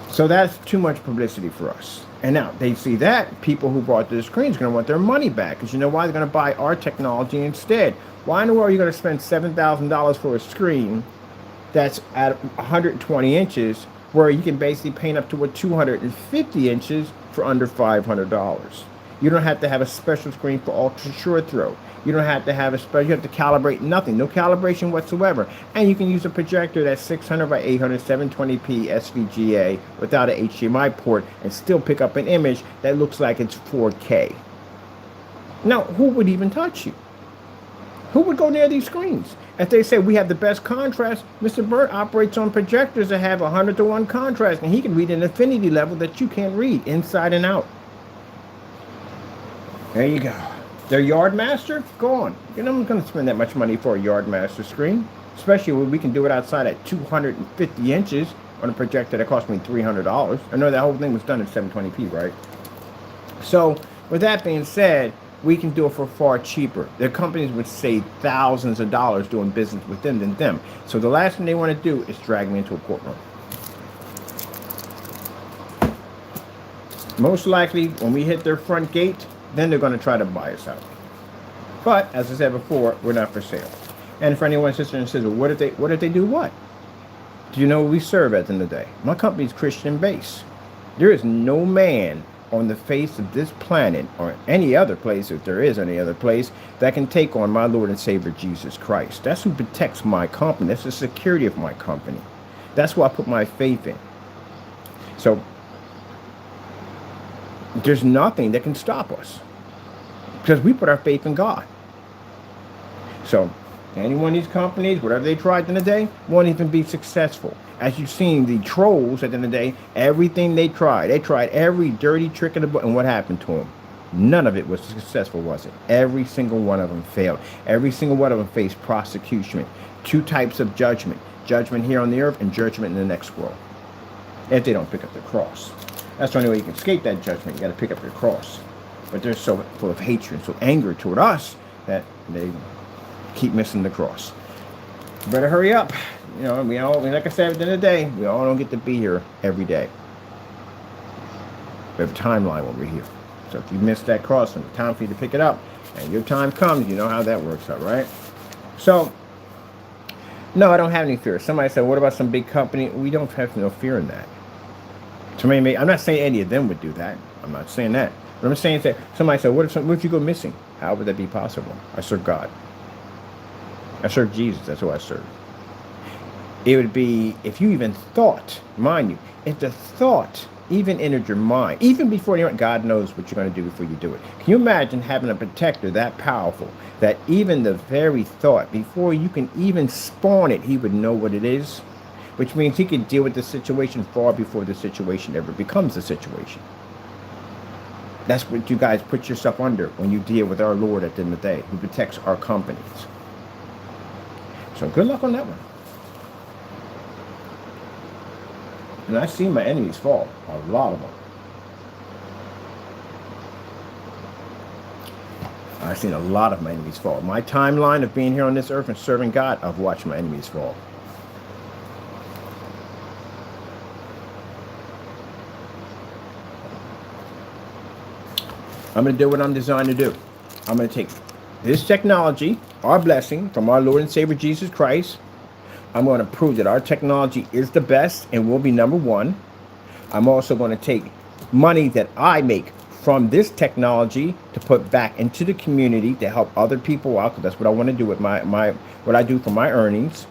So that's too much publicity for us. And now they see that people who bought the screens are going to want their money back, because you know why? They're going to buy our technology instead. Why in the world are you going to spend $7,000 for a screen that's at 120 inches where you can basically paint up to 250 inches for under $500? You don't have to have a special screen for ultra short throw. You don't have to have a special, you have to calibrate nothing, no calibration whatsoever. And you can use a projector that's 600 by 800, 720p SVGA without an HDMI port and still pick up an image that looks like it's 4K. Now, who would even touch you? Who would go near these screens? If they say we have the best contrast, Mr. Bird operates on projectors that have 100-to-1 contrast, and he can read an infinity level that you can't read inside and out. There you go. Their Yard Master? Go on. You know, I'm going to spend that much money for a Yard Master screen, especially when we can do it outside at 250 inches on a projector that cost me $300. I know that whole thing was done in 720p, right? So, with that being said, we can do it for far cheaper. Their companies would save thousands of dollars doing business with them than them. So the last thing they want to do is drag me into a courtroom. Most likely, when we hit their front gate, then they're going to try to buy us out. But, as I said before, we're not for sale. And for anyone sits there and says, well, what if they do what? Do you know who we serve at the end of the day? My company's Christian based. There is no man on the face of this planet or any other place, if there is any other place, that can take on my Lord and Savior Jesus Christ. That's who protects my company. That's the security of my company. That's who I put my faith in. So there's nothing that can stop us because we put our faith in God. So any one of these companies, whatever they tried in the day, won't even be successful. As you've seen, the trolls at the end of the day, everything they tried every dirty trick in the book, and what happened to them? None of it was successful, was it? Every single one of them failed. Every single one of them faced prosecution. Two types of judgment. Judgment here on the earth and judgment in the next world. If they don't pick up the cross. That's the only way you can escape that judgment. You got to pick up your cross. But they're so full of hatred and so angry toward us that they keep missing the cross. You better hurry up. You know, we all, like I said at the end of the day, we all don't get to be here every day. We have a timeline when we're here. So if you miss that cross and it's time for you to pick it up, and your time comes, you know how that works out, right? So, no, I don't have any fear. Somebody said, what about some big company? We don't have no fear in that. Somebody I'm not saying any of them would do that. I'm not saying that. But I'm saying that somebody said, what if you go missing? How would that be possible? I serve God. I serve Jesus. That's who I serve. It would be, if you even thought, mind you, if the thought even entered your mind. Even before you, God knows what you're going to do before you do it. Can you imagine having a protector that powerful that even the very thought, before you can even spawn it, he would know what it is? Which means he can deal with the situation far before the situation ever becomes a situation. That's what you guys put yourself under when you deal with our Lord at the end of the day, who protects our companies. So good luck on that one. And I've seen my enemies fall, a lot of them. I've seen a lot of my enemies fall. My timeline of being here on this earth and serving God, I've watched my enemies fall. I'm going to do what I'm designed to do. I'm going to take this technology, our blessing from our Lord and Savior Jesus Christ. I'm going to prove that our technology is the best and will be number one. I'm also going to take money that I make from this technology to put back into the community to help other people out, because that's what I want to do with what I do for my earnings.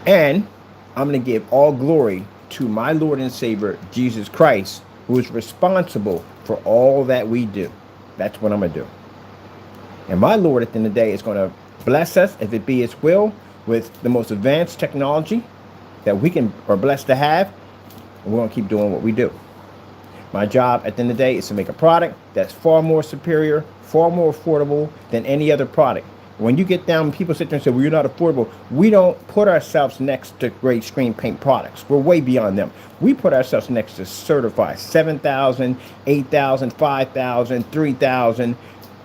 And I'm going to give all glory to my Lord and Savior Jesus Christ, who is responsible for all that we do. That's what I'm going to do. And my Lord at the end of the day is going to bless us, if it be his will, with the most advanced technology that we are blessed to have. And we're going to keep doing what we do. My job at the end of the day is to make a product that's far more superior, far more affordable than any other product. When you get down, people sit there and say, well, you're not affordable. We don't put ourselves next to great screen paint products. We're way beyond them. We put ourselves next to certified 7,000, 8,000, 5,000, 3,000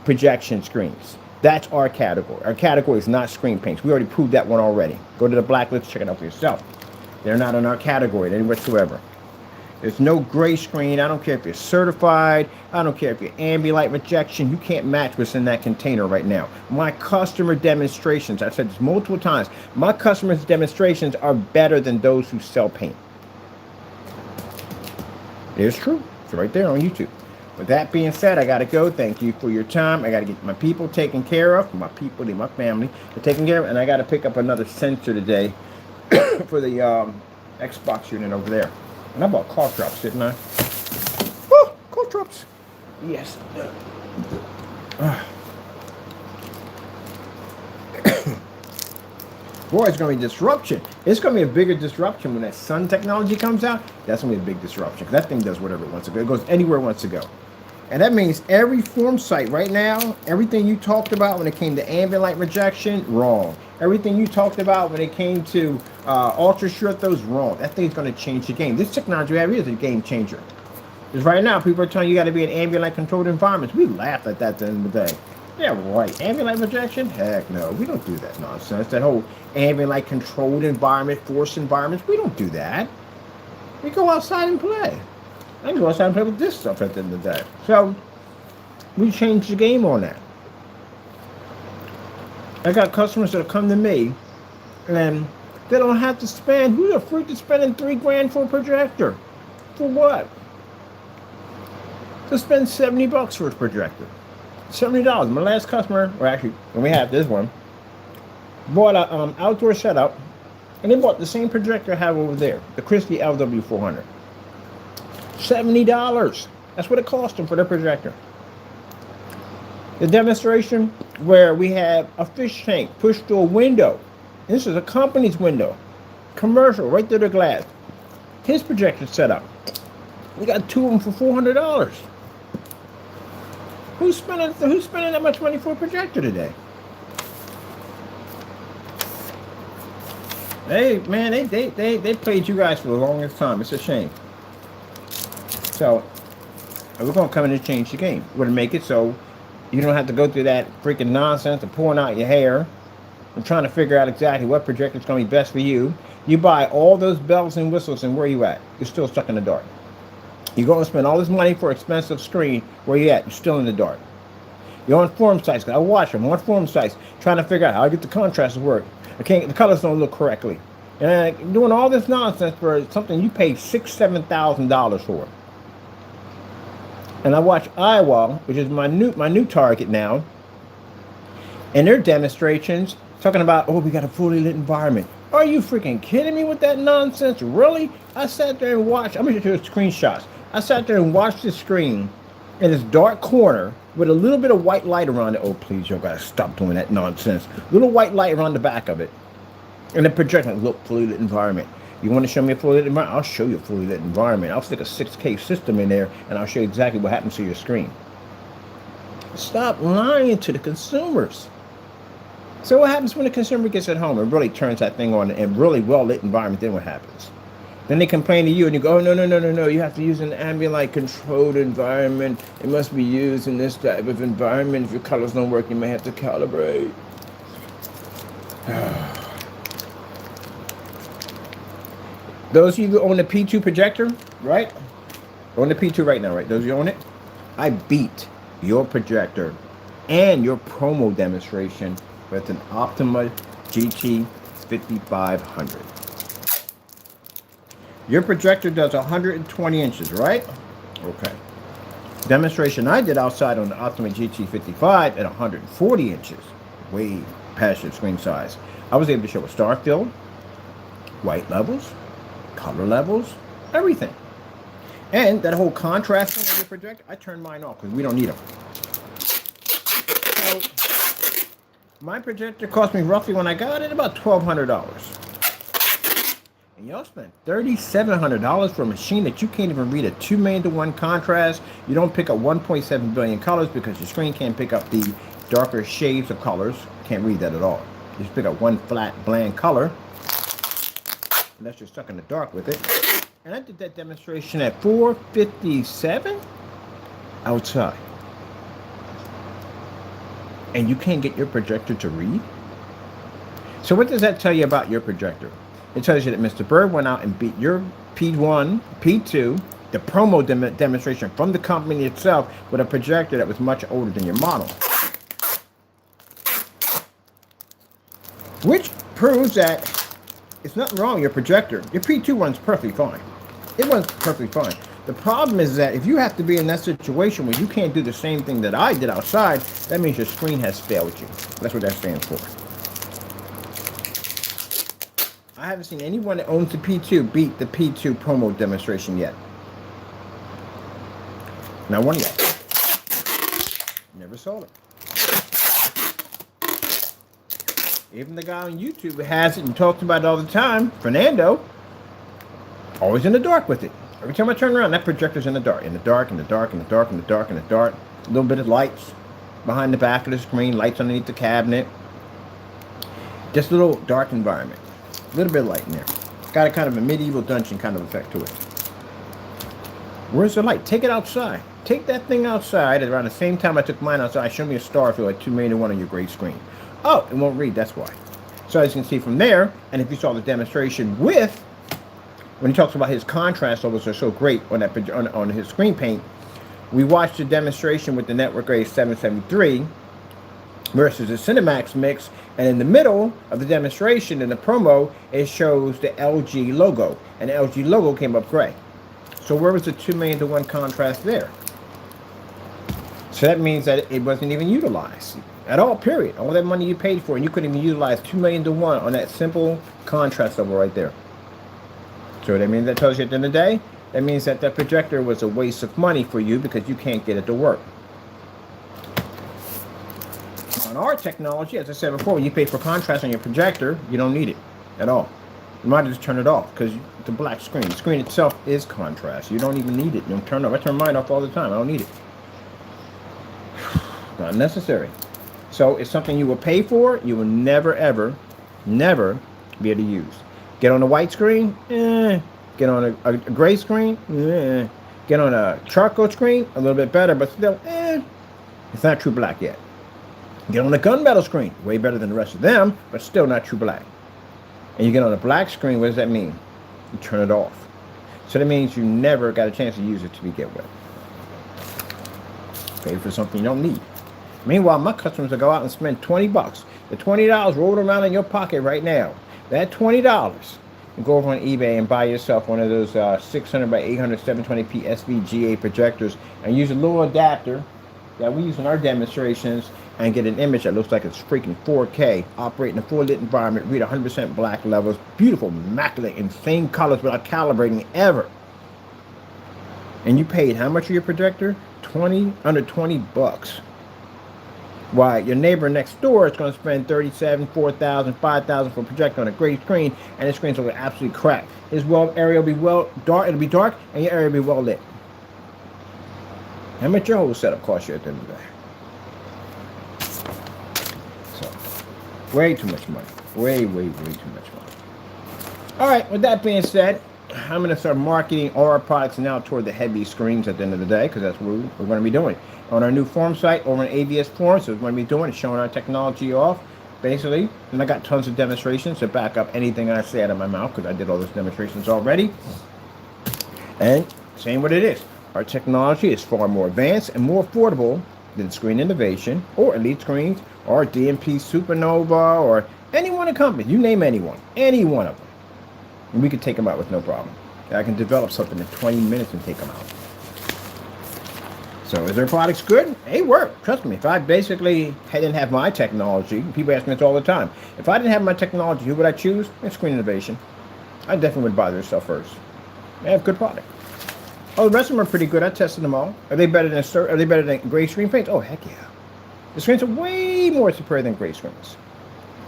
projection screens. That's our category. Our category is not screen paints. We already proved that one already. Go to the blacklist, check it out for yourself. They're not in our category any whatsoever. There's no gray screen. I don't care if you're certified. I don't care if you're ambient rejection. You can't match what's in that container right now. My customer demonstrations, I've said this multiple times, my customers' demonstrations are better than those who sell paint. It's true. It's right there on YouTube. With that being said, I got to go. Thank you for your time. I got to get my people taken care of. My people, my family, are taken care of. And I got to pick up another sensor today for the Xbox unit over there. And I bought cough drops, didn't I? Oh, cough drops. Yes. Boy, it's going to be disruption. It's going to be a bigger disruption when that sun technology comes out. That's going to be a big disruption, because that thing does whatever it wants to go. It goes anywhere it wants to go. And that means every form site right now, everything you talked about when it came to ambient light rejection, wrong. Everything you talked about when it came to ultra short throws, wrong. That thing's going to change the game. This technology we have here is a game changer. Because right now, people are telling you got to be in ambient light controlled environments. We laugh at that at the end of the day. Yeah, right. Ambient light rejection? Heck no. We don't do that nonsense. That whole ambient light controlled environment, forced environments, we don't do that. We go outside and play. I can go outside and play with this stuff at the end of the day. So, we changed the game on that. I got customers that come to me, and they don't have to spend, who the freak is spending $3,000 for a projector? For what? To spend $70 for a projector. $70. My last customer, or actually, when we have this one, bought an outdoor setup, and they bought the same projector I have over there, the Christie LW400. $70. That's what it cost them for their projector. The demonstration where we have a fish tank pushed through a window. This is a company's window. Commercial, right through the glass. His projector set up. We got two of them for $400. Who's spending that much money for a projector today? Hey, man, they played you guys for the longest time. It's a shame. So, we're going to come in and change the game. We're going to make it so you don't have to go through that freaking nonsense of pouring out your hair and trying to figure out exactly what projector is going to be best for you. You buy all those bells and whistles, and where you at? You're still stuck in the dark. You're going to spend all this money for an expensive screen. Where you at? You're still in the dark. You're on forum sites. I watch them on forum sites trying to figure out how to get the contrast to work. The colors don't look correctly. And doing all this nonsense for something you paid $6,000, $7,000 for. And I watch Iowa, which is my new target now, and their demonstrations talking about, oh, we got a fully lit environment. Are you freaking kidding me with that nonsense? Really? I sat there and watched. I'm going to show you screenshots. I sat there and watched the screen in this dark corner with a little bit of white light around it. Oh, please, y'all got to stop doing that nonsense. Little white light around the back of it. And the projector, look, fully lit environment. You want to show me a fully lit environment? I'll show you a fully lit environment. I'll stick a 6K system in there, and I'll show you exactly what happens to your screen. Stop lying to the consumers. So what happens when the consumer gets at home and really turns that thing on in a really well-lit environment? Then what happens? Then they complain to you, and you go, oh, no. You have to use an ambient light controlled environment. It must be used in this type of environment. If your colors don't work, you may have to calibrate. Those of you who own the P2 projector, right? Own the P2 right now, right? Those of you own it? I beat your projector and your promo demonstration with an Optima GT 5500. Your projector does 120 inches, right? Okay. Demonstration I did outside on the Optima GT 55 at 140 inches, way past your screen size. I was able to show a star fill, white levels, color levels, everything. And that whole contrast thing on your projector, I turned mine off because we don't need them. So, my projector cost me roughly when I got it about $1,200. And y'all spent $3,700 for a machine that you can't even read a 2:1 contrast. You don't pick up 1.7 billion colors because your screen can't pick up the darker shades of colors. Can't read that at all. You just pick up one flat, bland color. Unless you're stuck in the dark with it. And I did that demonstration at 457 outside. And you can't get your projector to read? So what does that tell you about your projector? It tells you that Mr. Bird went out and beat your P1, P2, the promo demonstration from the company itself with a projector that was much older than your model. Which proves that it's nothing wrong with your projector. Your P2 runs perfectly fine. It runs perfectly fine. The problem is that if you have to be in that situation where you can't do the same thing that I did outside, that means your screen has failed you. That's what that stands for. I haven't seen anyone that owns the P2 beat the P2 promo demonstration yet. Not one yet. Never saw it. Even the guy on YouTube has it and talks about it all the time, Fernando, always in the dark with it. Every time I turn around, that projector's in the dark. In the dark, in the dark, in the dark, in the dark, in the dark. A little bit of lights behind the back of the screen, lights underneath the cabinet. Just a little dark environment. A little bit of light in there. It's got a kind of a medieval dungeon kind of effect to it. Where's the light? Take it outside. Take that thing outside. At around the same time I took mine outside, show me a star fill at 2:1 on your gray screen. Oh, it won't read, that's why. So as you can see from there, and if you saw the demonstration with, when he talks about his contrast levels are so great on that on his screen paint, we watched the demonstration with the Network Grade 773 versus the Cinemax mix, and in the middle of the demonstration in the promo, it shows the LG logo, and the LG logo came up gray. So where was the 2:1 contrast there? So that means that it wasn't even utilized at all, period. All that money you paid for, and you couldn't even utilize 2:1 on that simple contrast level right there. So what that means, that tells you at the end of the day, that means that that projector was a waste of money for you because you can't get it to work. On our technology, as I said before, when you pay for contrast on your projector, you don't need it at all. You might just turn it off because it's a black screen. The screen itself is contrast. You don't even need it. You don't turn it off. I turn mine off all the time. I don't need it. Not necessary. So it's something you will pay for. You will never, ever, never be able to use. Get on a white screen, Get on a gray screen, Get on a charcoal screen, a little bit better, but still, It's not true black yet. Get on a gunmetal screen, way better than the rest of them, but still not true black. And you get on a black screen, what does that mean? You turn it off. So that means you never got a chance to use it to begin with. Pay for something you don't need. Meanwhile, my customers will go out and spend $20. The $20 rolled around in your pocket right now. That $20, and go over on eBay and buy yourself one of those 600 by 800 720p SVGA projectors, and use a little adapter that we use in our demonstrations and get an image that looks like it's freaking 4K, operate in a full lit environment, read 100% black levels, beautiful, immaculate, insane colors without calibrating ever. And you paid how much for your projector? Under 20 bucks. Why, your neighbor next door is going to spend 37, 4,000, 5,000 for a projector on a great screen, and the screen's will absolutely crack. His area will be dark, it'll be dark, and your area will be well lit. How much your whole setup cost you at the end of the day? So, way too much money. Way too much money. All right, with that being said, I'm going to start marketing all our products now toward the heavy screens at the end of the day, because that's what we're going to be doing. On our new forum site over on AVS Forums, so we're going to be doing is showing our technology off, basically. And I got tons of demonstrations to back up anything I say out of my mouth, because I did all those demonstrations already. And saying what it is. Our technology is far more advanced and more affordable than Screen Innovation, or Elite Screens, or DMP Supernova, or any one of the companies. You name anyone. Any one of them. And we could take them out with no problem. I can develop something in 20 minutes and take them out. So is their products good? They work. Trust me. If I basically didn't have my technology, people ask me this all the time. If I didn't have my technology, who would I choose? It's Screen Innovation. I definitely would buy their stuff first. They have good product. Oh, the rest of them are pretty good. I tested them all. Are they better than gray screen paints? Oh, heck yeah. The screens are way more superior than gray screens.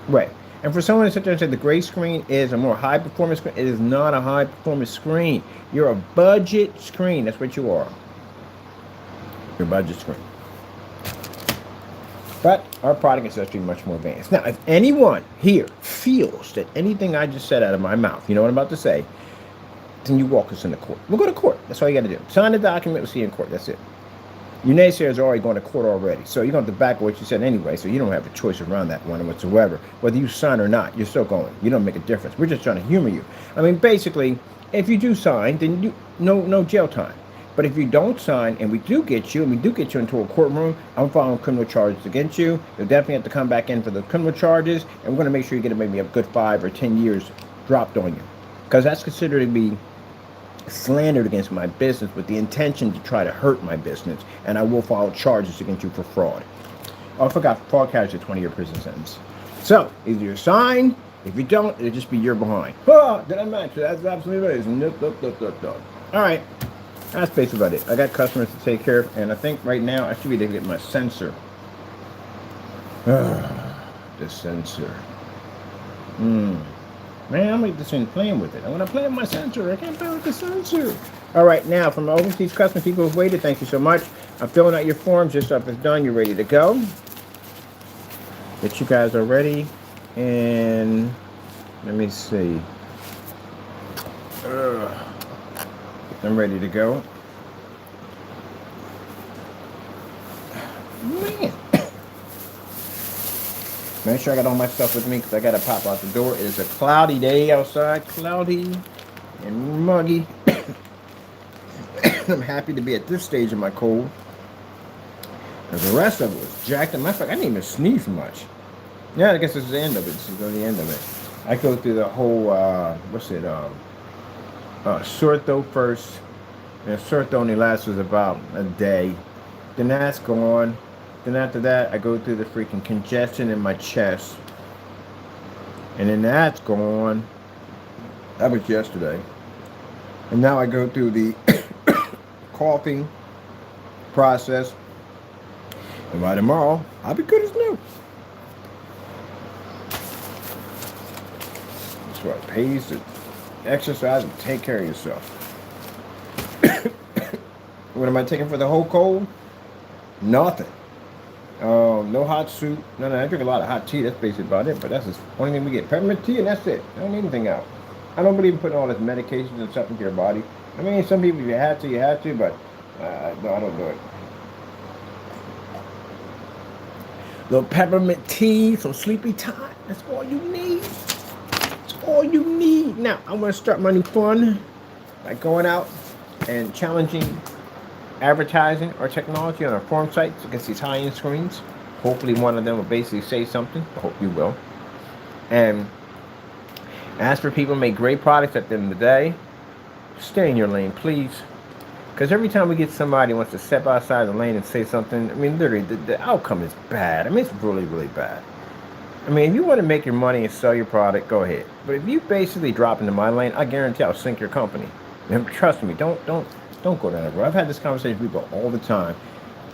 Way. And for someone to sit there and say the gray screen is a more high performance screen, it is not a high performance screen. You're a budget screen. That's what you are. Your budget screen. But our product is actually much more advanced. Now, if anyone here feels that anything I just said out of my mouth, you know what I'm about to say, then you walk us into court. We'll go to court. That's all you got to do. Sign the document. We'll see you in court. That's it. Your naysayers are already going to court already. So you don't have to back what you said anyway. So you don't have a choice around that one whatsoever. Whether you sign or not, you're still going. You don't make a difference. We're just trying to humor you. I mean, basically, if you do sign, then no jail time. But if you don't sign and we do get you into a courtroom, I'm filing criminal charges against you. You'll definitely have to come back in for the criminal charges. And we're going to make sure you get maybe a good 5 or 10 years dropped on you. Because that's considered to be slandered against my business with the intention to try to hurt my business, and I will file charges against you for fraud. Oh, I forgot, fraud carries a 20-year prison sentence. So, either you sign, if you don't, it'll just be you're behind. Oh, did I match? That's absolutely right. Nope. All right, that's basically about it. I got customers to take care of, and I think right now I should be able to get my sensor. The sensor. Man, I'm like this thing playing with it. I want to play with my sensor. I can't play with the sensor. All right, now from my overseas customers, people who've waited, thank you so much. I'm filling out your forms. Your stuff is done. You're ready to go. But you guys are ready. And let me see. I'm ready to go. Man. Make sure I got all my stuff with me because I got to pop out the door. It is a cloudy day outside. Cloudy and muggy. I'm happy to be at this stage of my cold. Because the rest of it was jacked up. Matter of fact, I didn't even sneeze much. Yeah, I guess this is the end of it. This is the end of it. I go through the whole, sore throat first. And sore throat only lasts about a day. Then that's gone. Then after that, I go through the freaking congestion in my chest. And then that's gone. That was yesterday. And now I go through the coughing process. And by tomorrow, I'll be good as new. That's why it pays to exercise and take care of yourself. What am I taking for the whole cold? Nothing. No hot soup. No, I drink a lot of hot tea. That's basically about it. But that's the only thing we get. Peppermint tea, and that's it. I don't need anything else. I don't believe in putting all this medications and stuff into your body. I mean, some people, if you have to, you have to. But no, I don't do it. Little peppermint tea, some sleepy time. That's all you need. That's all you need. Now, I'm going to start my new fun by going out and challenging advertising or technology on our forum sites against these high-end screens. Hopefully one of them will basically say something. I hope you will. And as for people who make great products at the end of the day, stay in your lane, please. Because every time we get somebody who wants to step outside the lane and say something, I mean, literally, the outcome is bad. I mean, it's really, really bad. I mean, if you want to make your money and sell your product, go ahead. But if you basically drop into my lane, I guarantee I'll sink your company. And trust me, don't go down that road. I've had this conversation with people all the time.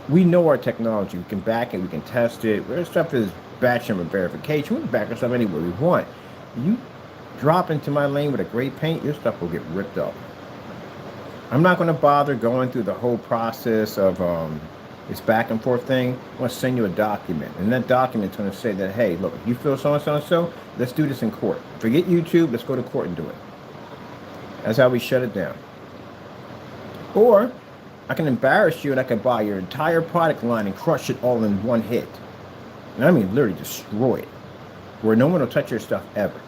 We know our technology. We can back it. We can test it. Our stuff is batch and verification. We can back our stuff anywhere we want. You drop into my lane with a great paint, your stuff will get ripped up. I'm not going to bother going through the whole process of this back and forth thing. I want to send you a document, and that document's going to say that, hey, look, if you feel so and so and so, let's do this in court. Forget YouTube, let's go to court and do it. That's how we shut it down. Or I can embarrass you, and I can buy your entire product line and crush it all in one hit. And I mean literally destroy it, where no one will touch your stuff ever.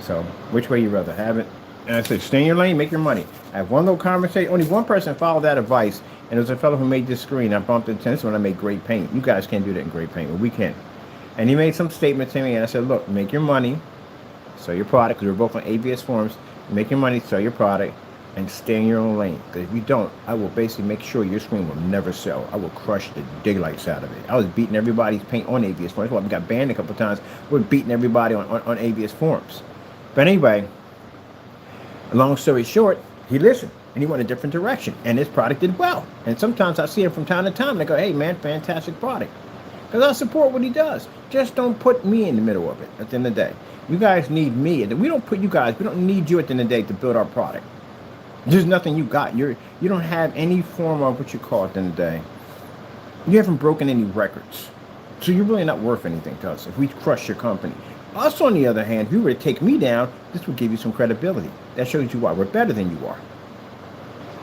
So which way you rather have it? And I said, stay in your lane, make your money. I have one little conversation. Only one person followed that advice, and it was a fellow who made this screen. I bumped into this when I made great paint. You guys can't do that in great paint, but we can. And he made some statement to me, and I said, look, make your money, sell your product, because we're both on ABS forums. Make your money, sell your product, and stay in your own lane. Because if you don't, I will basically make sure your screen will never sell. I will crush the daylights out of it. I was beating everybody's paint on ABS forums. Well, we got banned a couple of times. We're beating everybody on ABS forums. But anyway, long story short, he listened and he went a different direction, and his product did well. And sometimes I see him from time to time and I go, hey man, fantastic product. Because I support what he does. Just don't put me in the middle of it at the end of the day. You guys need me. We don't put you guys, we don't need you at the end of the day to build our product. There's nothing you got. You don't have any form of what you call at the end of the day. You haven't broken any records. So you're really not worth anything to us if we crush your company. Us, on the other hand, if you were to take me down, this would give you some credibility. That shows you why we're better than you are.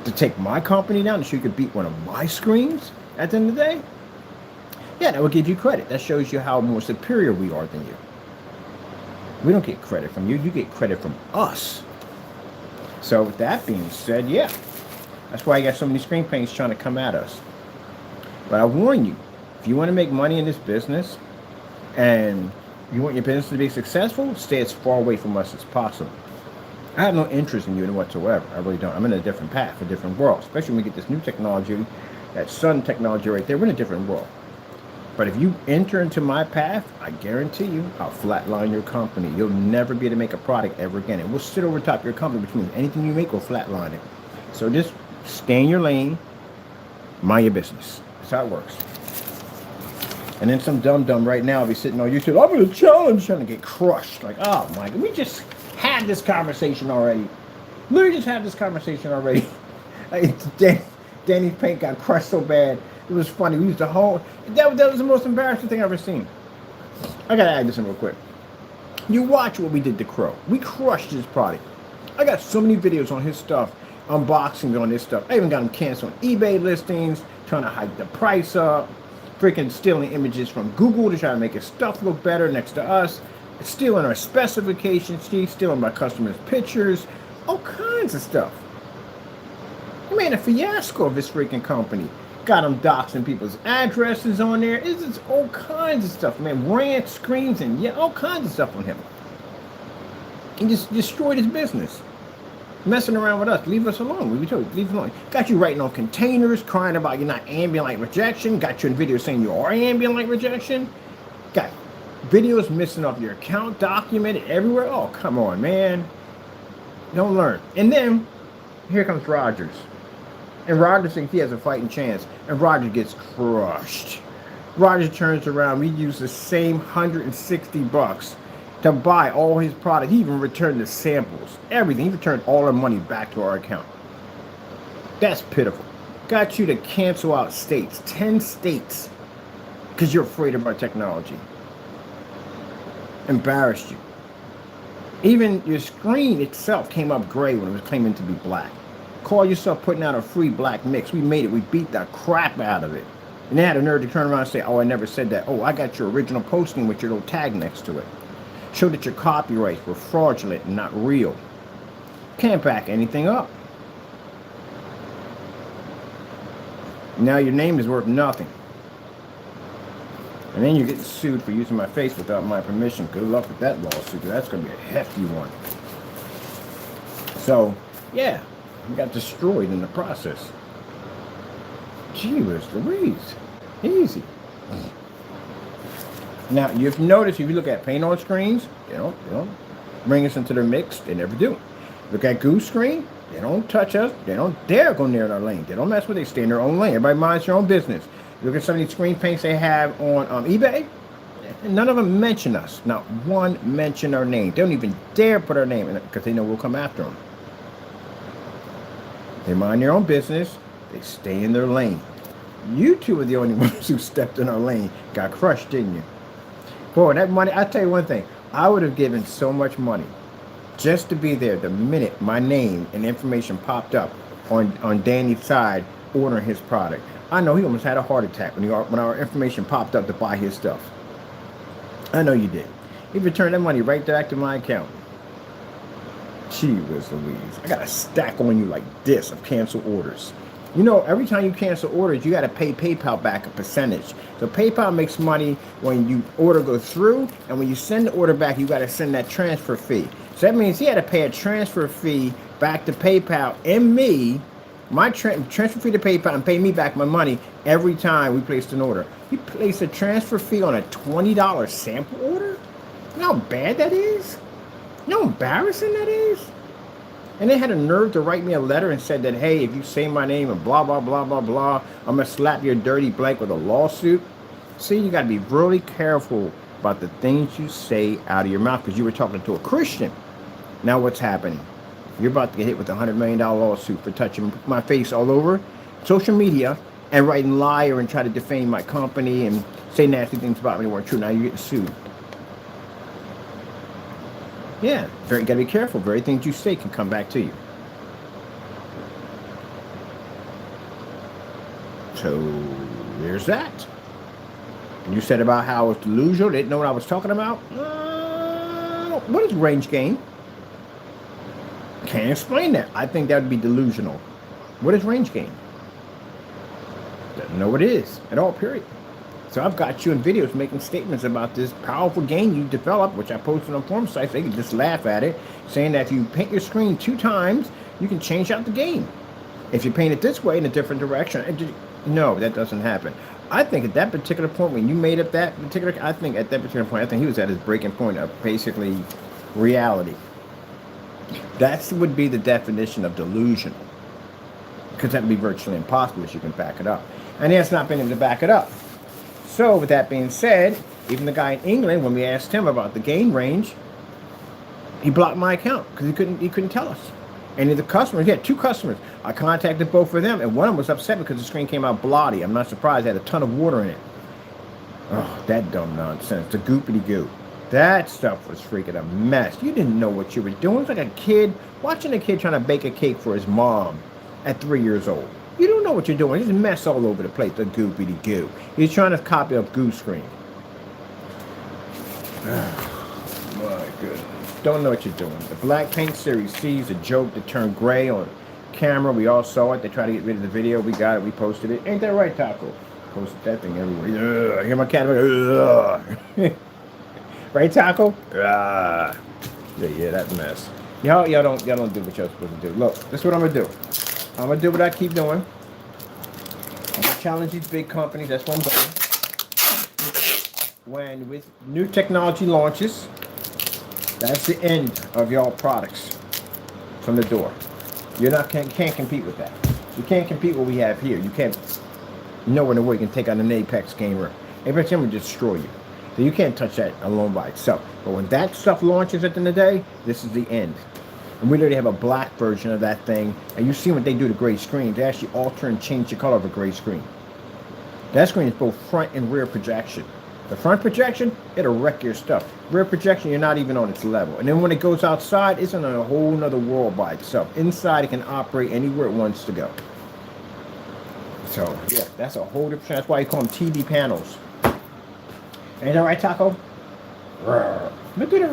To take my company down, to show you could beat one of my screens at the end of the day, yeah, that would give you credit. That shows you how more superior we are than you. We don't get credit from you. You get credit from us. So with that being said, yeah, that's why you got so many screen paints trying to come at us. But I warn you, if you want to make money in this business and you want your business to be successful, stay as far away from us as possible. I have no interest in you whatsoever. I really don't. I'm in a different path, a different world. Especially when we get this new technology, that sun technology right there. We're in a different world. But if you enter into my path, I guarantee you, I'll flatline your company. You'll never be able to make a product ever again. And we'll sit over top of your company, which means anything you make will flatline it. So just stay in your lane, mind your business. That's how it works. And then some dum-dum right now will be sitting on YouTube, I'm going to challenge, trying to get crushed. Like, oh my God, we just had this conversation already. Literally just had this conversation already. Danny's paint got crushed so bad. It was funny. We used to hold. That was the most embarrassing thing I've ever seen. I got to add this in real quick. You watch what we did to Crow. We crushed his product. I got so many videos on his stuff, unboxings on his stuff. I even got him canceled on eBay listings, trying to hike the price up. Freaking stealing images from Google to try to make his stuff look better next to us, stealing our specifications, stealing my customers' pictures, all kinds of stuff. He made a fiasco of this freaking company. Got him doxing people's addresses on there. It's just all kinds of stuff, man. Rant screens and yeah, all kinds of stuff on him. He just destroyed his business. Messing around with us. Leave us alone. We told you, leave us alone. Got you writing on containers, crying about you're not ambient light rejection. Got you in videos saying you are ambient light rejection. Got videos missing off your account, documented everywhere. Oh, come on, man. Don't learn. And then, here comes Rogers. And Rogers thinks he has a fighting chance. And Rogers gets crushed. Rogers turns around. We use the same $160 to buy all his product. He even returned the samples, everything. He returned all our money back to our account. That's pitiful. Got you to cancel out states, 10 states, because you're afraid of our technology. Embarrassed you. Even your screen itself came up gray when it was claiming to be black. Call yourself putting out a free black mix. We made it. We beat the crap out of it. And they had a nerve to turn around and say, oh, I never said that. Oh, I got your original posting with your little tag next to it. Show that your copyrights were fraudulent and not real. Can't back anything up. Now your name is worth nothing. And then you're getting sued for using my face without my permission. Good luck with that lawsuit. That's going to be a hefty one. So, yeah. We got destroyed in the process. Gee whiz Louise. Easy. Now, you've noticed if you look at paint on screens, they don't bring us into their mix. They never do. Look at Goose Screen, they don't touch us. They don't dare go near our lane. They don't mess with it. They stay in their own lane. Everybody minds their own business. Look at some of these screen paints they have on eBay. None of them mention us. Not one mention our name. They don't even dare put our name in it because they know we'll come after them. They mind their own business. They stay in their lane. You two are the only ones who stepped in our lane. Got crushed, didn't you? Boy, that money, I'll tell you one thing. I would have given so much money just to be there the minute my name and information popped up on Danny's side ordering his product. I know he almost had a heart attack when our information popped up to buy his stuff. I know you did. He returned that money right back to my account. Gee whiz Louise. I got a stack on you like this of canceled orders. You know, every time you cancel orders, you got to pay PayPal back a percentage. So PayPal makes money when you order goes through, and when you send the order back, you got to send that transfer fee. So that means he had to pay a transfer fee back to PayPal and me, my transfer fee to PayPal, and pay me back my money every time we placed an order. He placed a transfer fee on a $20 sample order? You know how bad that is? You know how embarrassing that is? And they had a nerve to write me a letter and said that, hey, if you say my name and blah, blah, blah, blah, blah, I'm going to slap your dirty blank with a lawsuit. See, you got to be really careful about the things you say out of your mouth because you were talking to a Christian. Now what's happening? You're about to get hit with a $100 million lawsuit for touching my face all over social media and writing liar and try to defame my company and say nasty things about me that weren't true. Now you're getting sued. Yeah, you got to be careful. Very things you say can come back to you. So there's that. You said about how it's delusional. Didn't know what I was talking about. What is range gain? Can't explain that. I think that would be delusional. What is range gain? Doesn't know what it is at all, period. So I've got you in videos making statements about this powerful game you developed, which I posted on forum sites. They can just laugh at it, saying that if you paint your screen 2 times, you can change out the game. If you paint it this way in a different direction, no, that doesn't happen. I think at that particular point, when you made up that particular, I think he was at his breaking point of basically reality. That would be the definition of delusional, because that would be virtually impossible if you can back it up. And he has not been able to back it up. So with that being said, even the guy in England, when we asked him about the gain range, he blocked my account because he couldn't tell us. And the customers, he had 2 customers. I contacted both of them, and one of them was upset because the screen came out bloody. I'm not surprised. It had a ton of water in it. Oh, that dumb nonsense. The goopity goo. That stuff was freaking a mess. You didn't know what you were doing. It's like a kid, watching a kid trying to bake a cake for his mom at 3 years old. You don't know what you're doing. There's a mess all over the place, the goopity goo. He's trying to copy a Goose Screen. My goodness. Don't know what you're doing. The Black Paint Series C is a joke that turned gray on camera. We all saw it. They tried to get rid of the video. We got it. We posted it. Ain't that right, Taco? Posted that thing everywhere. I hear my cat. Right, Taco? Yeah, that mess. Y'all don't do what y'all supposed to do. Look, this is what I'm gonna do. I'm gonna do what I keep doing. I'm gonna challenge these big companies. That's what I'm doing. When with new technology launches, that's the end of y'all products from the door. You can't compete with that. You can't compete with what we have here. You can't. Nowhere in the world you can take on an Apex gamer. Apex gamer will destroy you. So you can't touch that alone by itself. But when that stuff launches at the end of the day, this is the end. And we literally have a black version of that thing. And you see what they do to gray screens. They actually alter and change the color of a gray screen. That screen is both front and rear projection. The front projection, it'll wreck your stuff. Rear projection, you're not even on its level. And then when it goes outside, it's in a whole nother world by itself. Inside, it can operate anywhere it wants to go. So, yeah, that's a whole different. That's why you call them TV panels. Ain't that right, Taco? Look at it.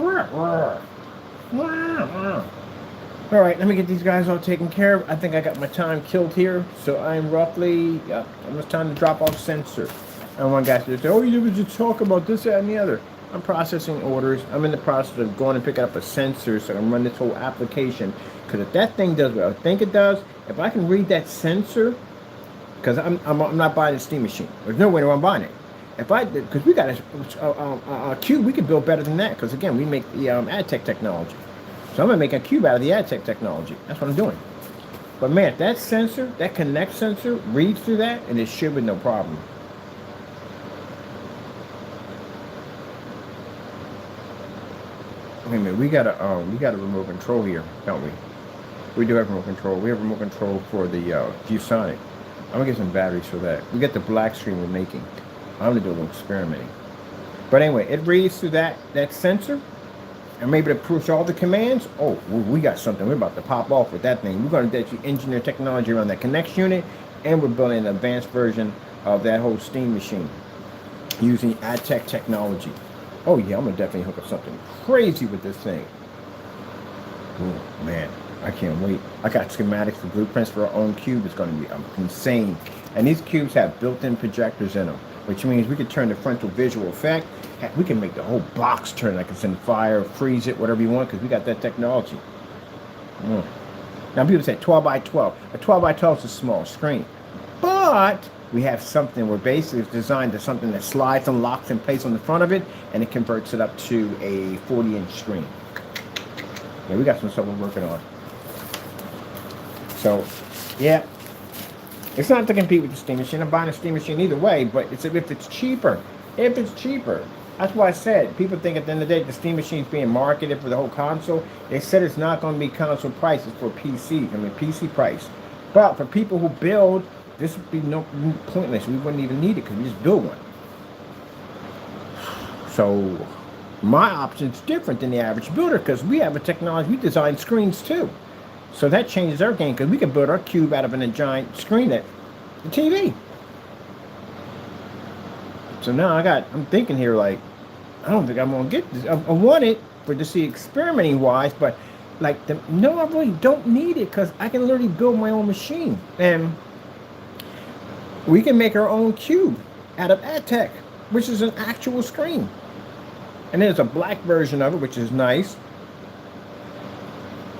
All right, let me get these guys all taken care of. I think I got my time killed here. So I'm roughly, almost time to drop off sensor. And one guy said, oh, you would just talk about this, that, and the other. I'm processing orders. I'm in the process of going and picking up a sensor so I can run this whole application. Because if that thing does what I think it does, if I can read that sensor, because I'm not buying a steam machine. There's no way I'm buying it. If I, because we got a cube, we can build better than that. Because again, we make the ad tech technology. So I'm gonna make a cube out of the ad tech technology. That's what I'm doing. But man, if that sensor, that connect sensor, reads through that, and it should be no problem. Wait a minute, we got a remote control here, don't we? We do have remote control. We have remote control for the G-Sonic. I'm gonna get some batteries for that. We get the black screen we're making. I'm gonna do a little experimenting. But anyway, it reads through that sensor. I'm able to push all the commands. Oh, we got something. We're about to pop off with that thing. We're going to actually engineer technology around that Connect unit, and we're building an advanced version of that whole steam machine using ad tech technology. Oh yeah, I'm gonna definitely hook up something crazy with this thing. Oh man, I can't wait. I got schematics for blueprints for our own cube. It's going to be insane. And these cubes have built-in projectors in them, which means we could turn the frontal visual effect. Heck, we can make the whole box turn. I can send fire, freeze it, whatever you want, because we got that technology. Now people say 12 by 12. A 12 by 12 is a small screen. But we have something where basically it's designed to something that slides and locks in place on the front of it, and it converts it up to a 40-inch screen. Yeah, we got some stuff we're working on. So, yeah. It's not to compete with the steam machine. I'm buying a steam machine either way, but it's if it's cheaper. If it's cheaper. That's why I said, people think at the end of the day the steam machine's being marketed for the whole console. They said it's not going to be console prices for PC. I mean, PC price. But for people who build, this would be pointless. We wouldn't even need it because we just build one. So, my option's different than the average builder because we have a technology. We design screens too. So that changes our game because we can build our cube out of a giant screen at the TV. So now I'm thinking here like, I don't think I'm gonna get this. I want it to see experimenting wise, but like, no, I really don't need it because I can literally build my own machine, and we can make our own cube out of AdTech, which is an actual screen. And there's a black version of it, which is nice.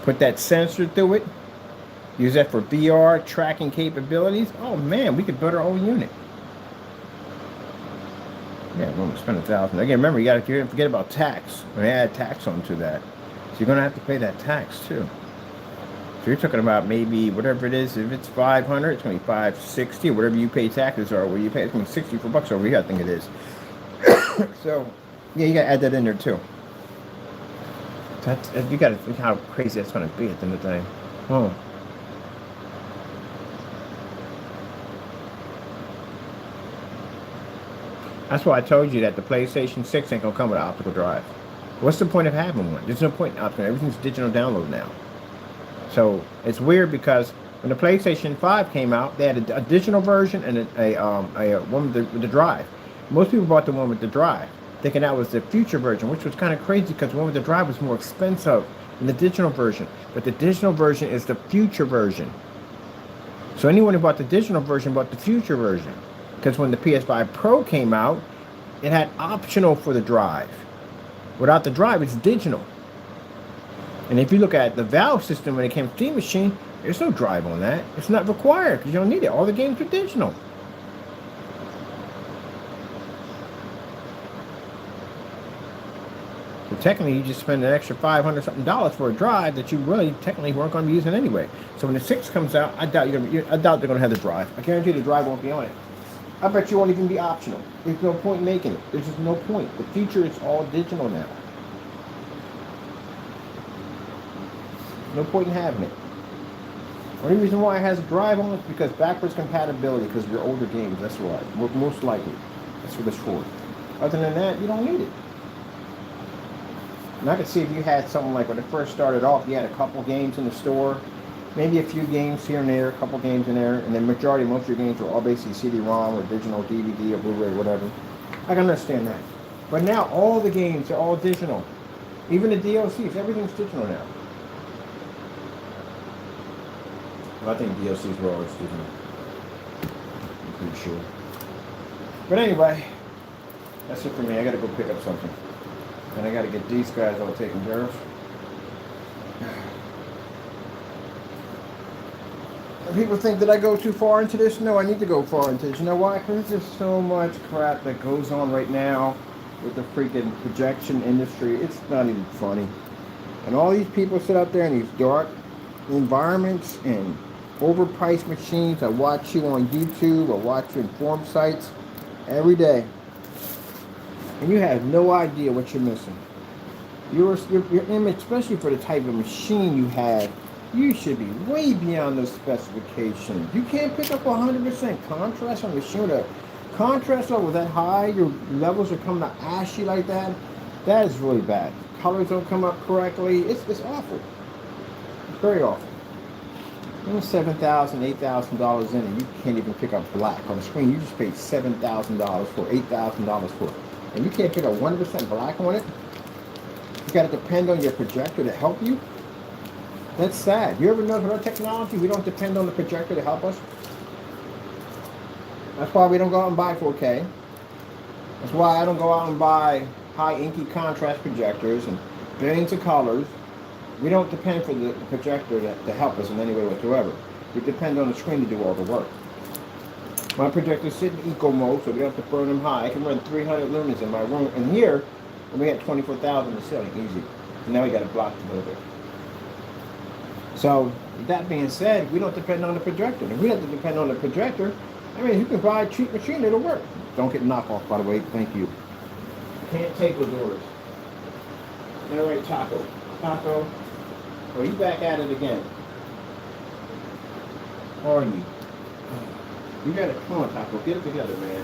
Put that sensor through it. Use that for VR tracking capabilities. Oh man, we could build our own unit. Yeah, we're going to spend $1,000. Again, remember, you got to forget about tax. When they add tax onto that, so you're going to have to pay that tax too. So you're talking about maybe whatever it is. If it's $500, it's going to be $560. Whatever you pay taxes are, where you pay, it's going to be $64 over here. I think it is. So yeah, you got to add that in there too. You got to think how crazy that's going to be at the end of the day. Oh. That's why I told you that the PlayStation 6 ain't going to come with an optical drive. What's the point of having one? There's no point in optical. Everything's digital download now. So it's weird because when the PlayStation 5 came out, they had a digital version and a one with the drive. Most people bought the one with the drive, thinking that was the future version, which was kind of crazy because the one with the drive was more expensive than the digital version. But the digital version is the future version. So anyone who bought the digital version bought the future version. Because when the PS5 Pro came out, it had optional for the drive. Without the drive, it's digital. And if you look at the Valve system when it came to Steam Machine, there's no drive on that. It's not required because you don't need it. All the games are digital. So technically, you just spend an extra $500 something for a drive that you really technically weren't going to be using anyway. So when the 6 comes out, I doubt they're going to have the drive. I guarantee the drive won't be on it. I bet you won't even be optional. There's no point making it. There's just no point. The future is all digital now. No point in having it. The only reason why it has a drive on it is because backwards compatibility, because of your older games. That's why. Most likely. That's what it's for. Other than that, you don't need it. And I could see if you had something like when it first started off, you had a couple games in the store, maybe a few games here and there, a couple games in there, and the majority, most of your games were all basically CD-ROM or digital DVD or Blu-ray, whatever. I can understand that. But now all the games are all digital. Even the DLCs, everything's digital now. Well, I think DLCs were always digital. I'm pretty sure. But anyway, that's it for me. I gotta go pick up something. And I got to get these guys all taken care of. People think that I go too far into this. No, I need to go far into this. You know why? Because there's so much crap that goes on right now with the freaking projection industry. It's not even funny. And all these people sit out there in these dark environments and overpriced machines. I watch you on YouTube. I watch you in forum sites every day. And you have no idea what you're missing. Your image, especially for the type of machine you have, you should be way beyond those specifications. You can't pick up 100% contrast on a machine. The contrast level that high, your levels are coming out ashy like that. That is really bad. Colors don't come up correctly. It's awful. It's very awful. You're $7,000, $8,000 in, and you can't even pick up black on the screen. You just paid $7,000 for $8,000 for it, and you can't pick up 100% black on it. You got to depend on your projector to help you. That's sad. You ever notice with our technology, we don't depend on the projector to help us? That's why we don't go out and buy 4K. That's why I don't go out and buy high inky contrast projectors and billions of colors. We don't depend for the projector to help us in any way whatsoever. We depend on the screen to do all the work. My projectors sit in eco mode, so we don't have to burn them high. I can run 300 lumens in my room. And here, we had 24,000 in the ceiling, easy. And now we got it blocked a little bit. So, that being said, we don't depend on the projector. If we have to depend on the projector, I mean, you can buy a cheap machine, it'll work. Don't get knockoff, by the way. Thank you. Can't take those orders. All right, Taco. Taco. Oh, you back at it again. How are you? You gotta, come on, Taco. Get it together, man.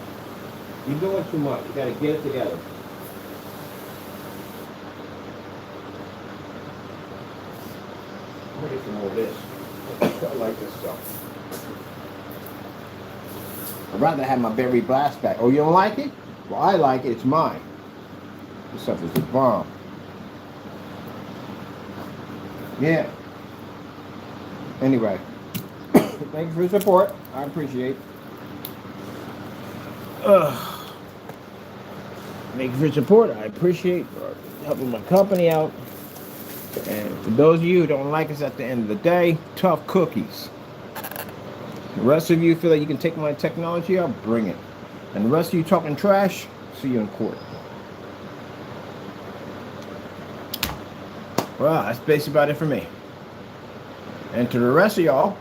You're doing too much. You gotta get it together. I'm gonna get some more of this. I like this stuff. I'd rather have my berry blast back. Oh, you don't like it? Well, I like it. It's mine. This stuff is a bomb. Yeah. Anyway, thank you for your support. I appreciate. Thank you for your support. I appreciate helping my company out. And for those of you who don't like us at the end of the day, tough cookies. The rest of you feel that you can take my technology out, bring it. And the rest of you talking trash, see you in court. Well, that's basically about it for me. And to the rest of y'all,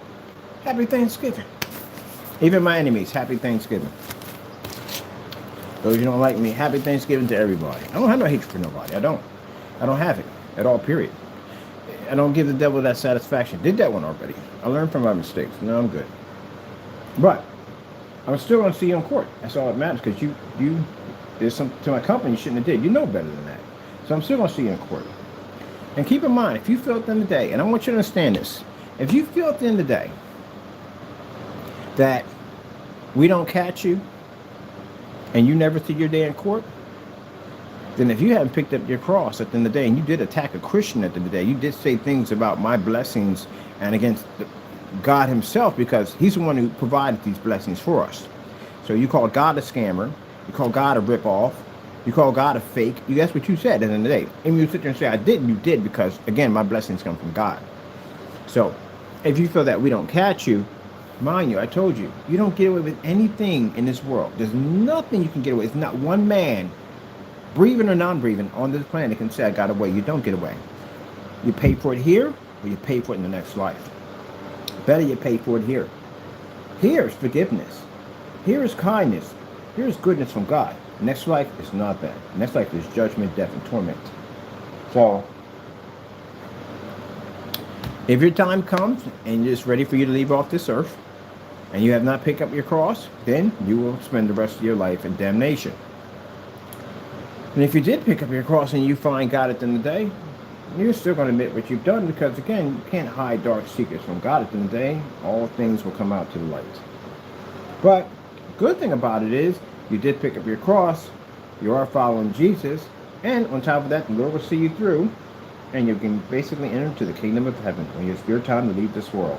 happy Thanksgiving. Even my enemies, happy Thanksgiving. Those who don't like me, happy Thanksgiving to everybody. I don't have no hatred for nobody. I don't have it at all, period. I don't give the devil that satisfaction. Did that one already. I learned from my mistakes. No, I'm good. But I'm still going to see you in court. That's all that matters, because you did something to my company you shouldn't have did. You know better than that. So I'm still going to see you in court. And keep in mind, if you feel at the end of the day, and I want you to understand this, if you feel at the end of the day that we don't catch you and you never see your day in court, then if you haven't picked up your cross at the end of the day and you did attack a Christian at the end of the day, you did say things about my blessings and against God himself, because he's the one who provided these blessings for us. So you call God a scammer, you call God a ripoff, you call God a fake. That's what you said at the end of the day. And you sit there and say, I didn't, you did, because, again, my blessings come from God. So if you feel that we don't catch you, mind you, I told you, you don't get away with anything in this world. There's nothing you can get away with. It's not one man, breathing or non-breathing, on this planet can say, I got away. You don't get away. You pay for it here, or you pay for it in the next life. Better you pay for it here. Here is forgiveness. Here is kindness. Here is goodness from God. Next life is not that. Next life is judgment, death, and torment. So, if your time comes and it's ready for you to leave off this earth, and you have not picked up your cross, then you will spend the rest of your life in damnation. And if you did pick up your cross and you find God at the end of the day, you're still going to admit what you've done, because, again, you can't hide dark secrets from God at the end of the day. All things will come out to the light. But the good thing about it is, you did pick up your cross, you are following Jesus, and on top of that, the Lord will see you through, and you can basically enter into the kingdom of heaven when it's your time to leave this world.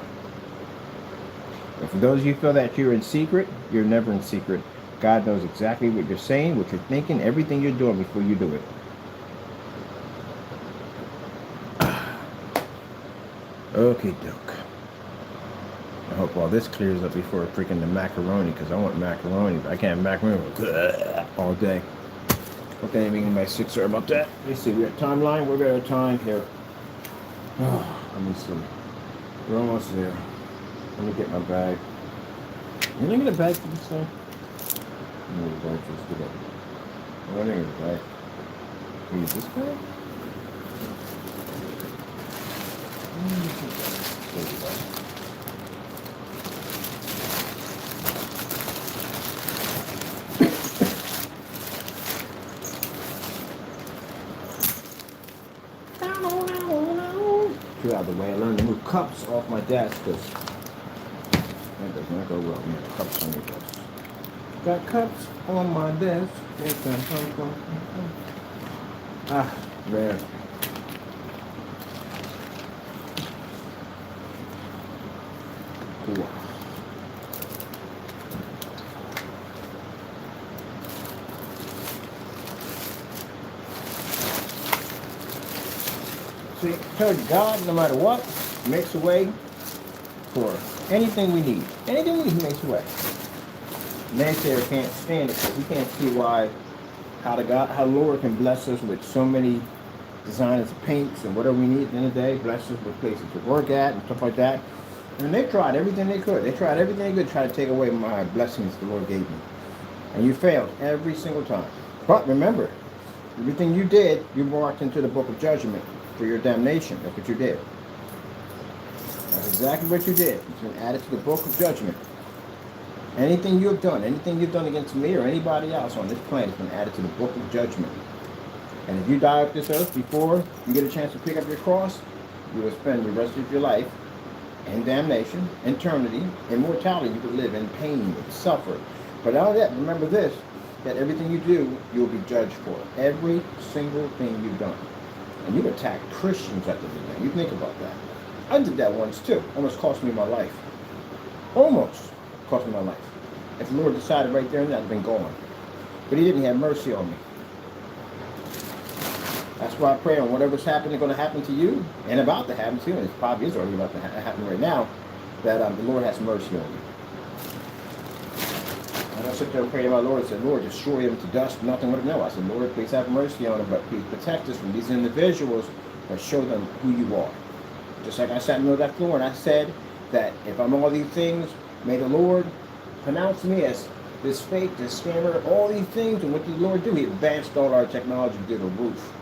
And for those of you who feel that you're in secret, you're never in secret. God knows exactly what you're saying, what you're thinking, everything you're doing before you do it. Okay, doke. I hope all this clears up before freaking the macaroni, because I want macaroni, but I can't have macaroni all day. Okay, making my sick. Sorry about that. Let's see, we're at timeline. We're at time here. Oh, let me see. We're almost there. Let me get my bag. Did I get a bag for this thing? I need a bag for this today. I need a bag. Can you use this bag? There we go. Get out of the way. I learned to move cups off my desk because that does not go well. Man, cups on your desk. Got cups on my desk. Ah, man. Cool. See, tell God, no matter what, makes a way for anything we need. Anything we need, He makes a way. Naysayer can't stand it because he can't see how the Lord can bless us with so many designers of paints and whatever we need at the end of the day. Bless us with places to work at and stuff like that. And they tried everything they could. They tried everything they could to try to take away my blessings the Lord gave me. And you failed every single time. But remember, everything you did, you marked into the book of judgment for your damnation. That's what you did. That's exactly what you did. It's been added to the book of judgment. Anything you've done against me or anybody else on this planet has been added to the book of judgment. And if you die off this earth before you get a chance to pick up your cross, you will spend the rest of your life in damnation, eternity, immortality. You will live in pain and suffer. But not only that, remember this, that everything you do, you'll be judged for. Every single thing you've done. And you attack Christians at the beginning. You think about that. I did that once too. Almost cost me my life. Almost cost me my life. If the Lord decided right there and then, I'd have been gone. But He didn't have mercy on me. That's why I pray on whatever's happening, going to happen to you, and about to happen to you, and it probably is already about to happen right now, that the Lord has mercy on you. And I sit there and pray to my Lord and said, Lord, destroy him to dust, nothing would know. I said, Lord, please have mercy on him, but please protect us from these individuals, but show them who you are. Just like I sat in the middle of that floor and I said that if I'm all these things, may the Lord pronounce me as this fake, this scammer, all these things. And what did the Lord do? He advanced all our technology to the roof.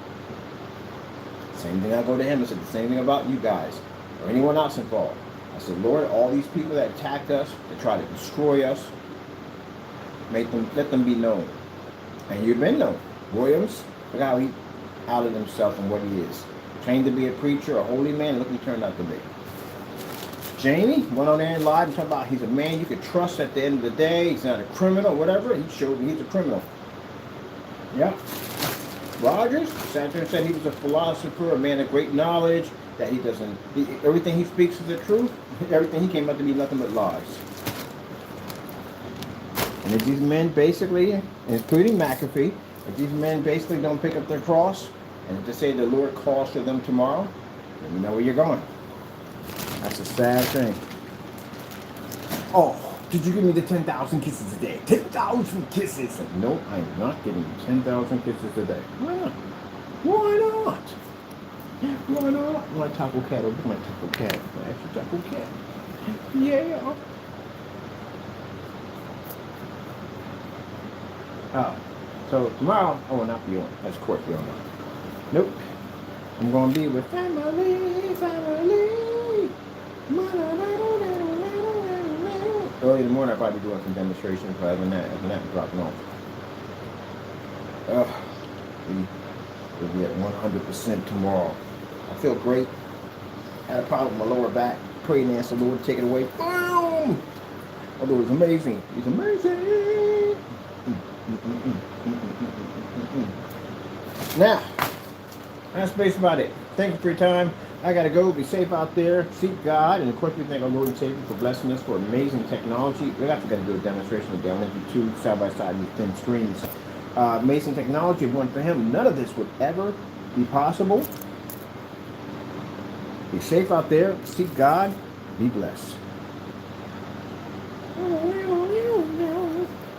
Same thing, I go to him and said the same thing about you guys or anyone else involved. I said, Lord, all these people that attacked us, that try to destroy us, let them be known. And you've been known. Williams, look how he outed himself and what he is. Trained to be a preacher, a holy man, look what he turned out to be. Jamie went on there and lied and talked about he's a man you could trust at the end of the day. He's not a criminal, whatever. He showed me he's a criminal. Yeah. Rogers sat there and said he was a philosopher, a man of great knowledge, that everything he speaks is the truth. Everything he came out to be nothing but lies. And if these men basically, including McAfee, if these men basically don't pick up their cross, and to say the Lord calls to them tomorrow, then you know where you're going. That's a sad thing. Oh, did you give me the 10,000 kisses a day? 10,000 kisses! No, I'm not giving you 10,000 kisses a day. Why not? Why not? Why not? My taco cat, look at my taco cat. My extra taco cat. Yeah. So tomorrow, I will not be on. That's of course we all know. Nope. I'm going to be with family. Early in the morning, I'll probably be doing some demonstrations, but other than that, I'm dropping off. We'll be at 100% tomorrow. I feel great. Had a problem with my lower back. Praying and asked the Lord to take it away. Boom! Although it's amazing. It's amazing. Now, that's basically about it. Thank you for your time. I gotta go. Be safe out there. Seek God, and of course, we thank our Lord and Savior for blessing us for amazing technology. We're actually gonna do a demonstration today. I'm gonna do two side by side with thin screens. Amazing technology. If it weren't for Him, none of this would ever be possible. Be safe out there. Seek God. Be blessed.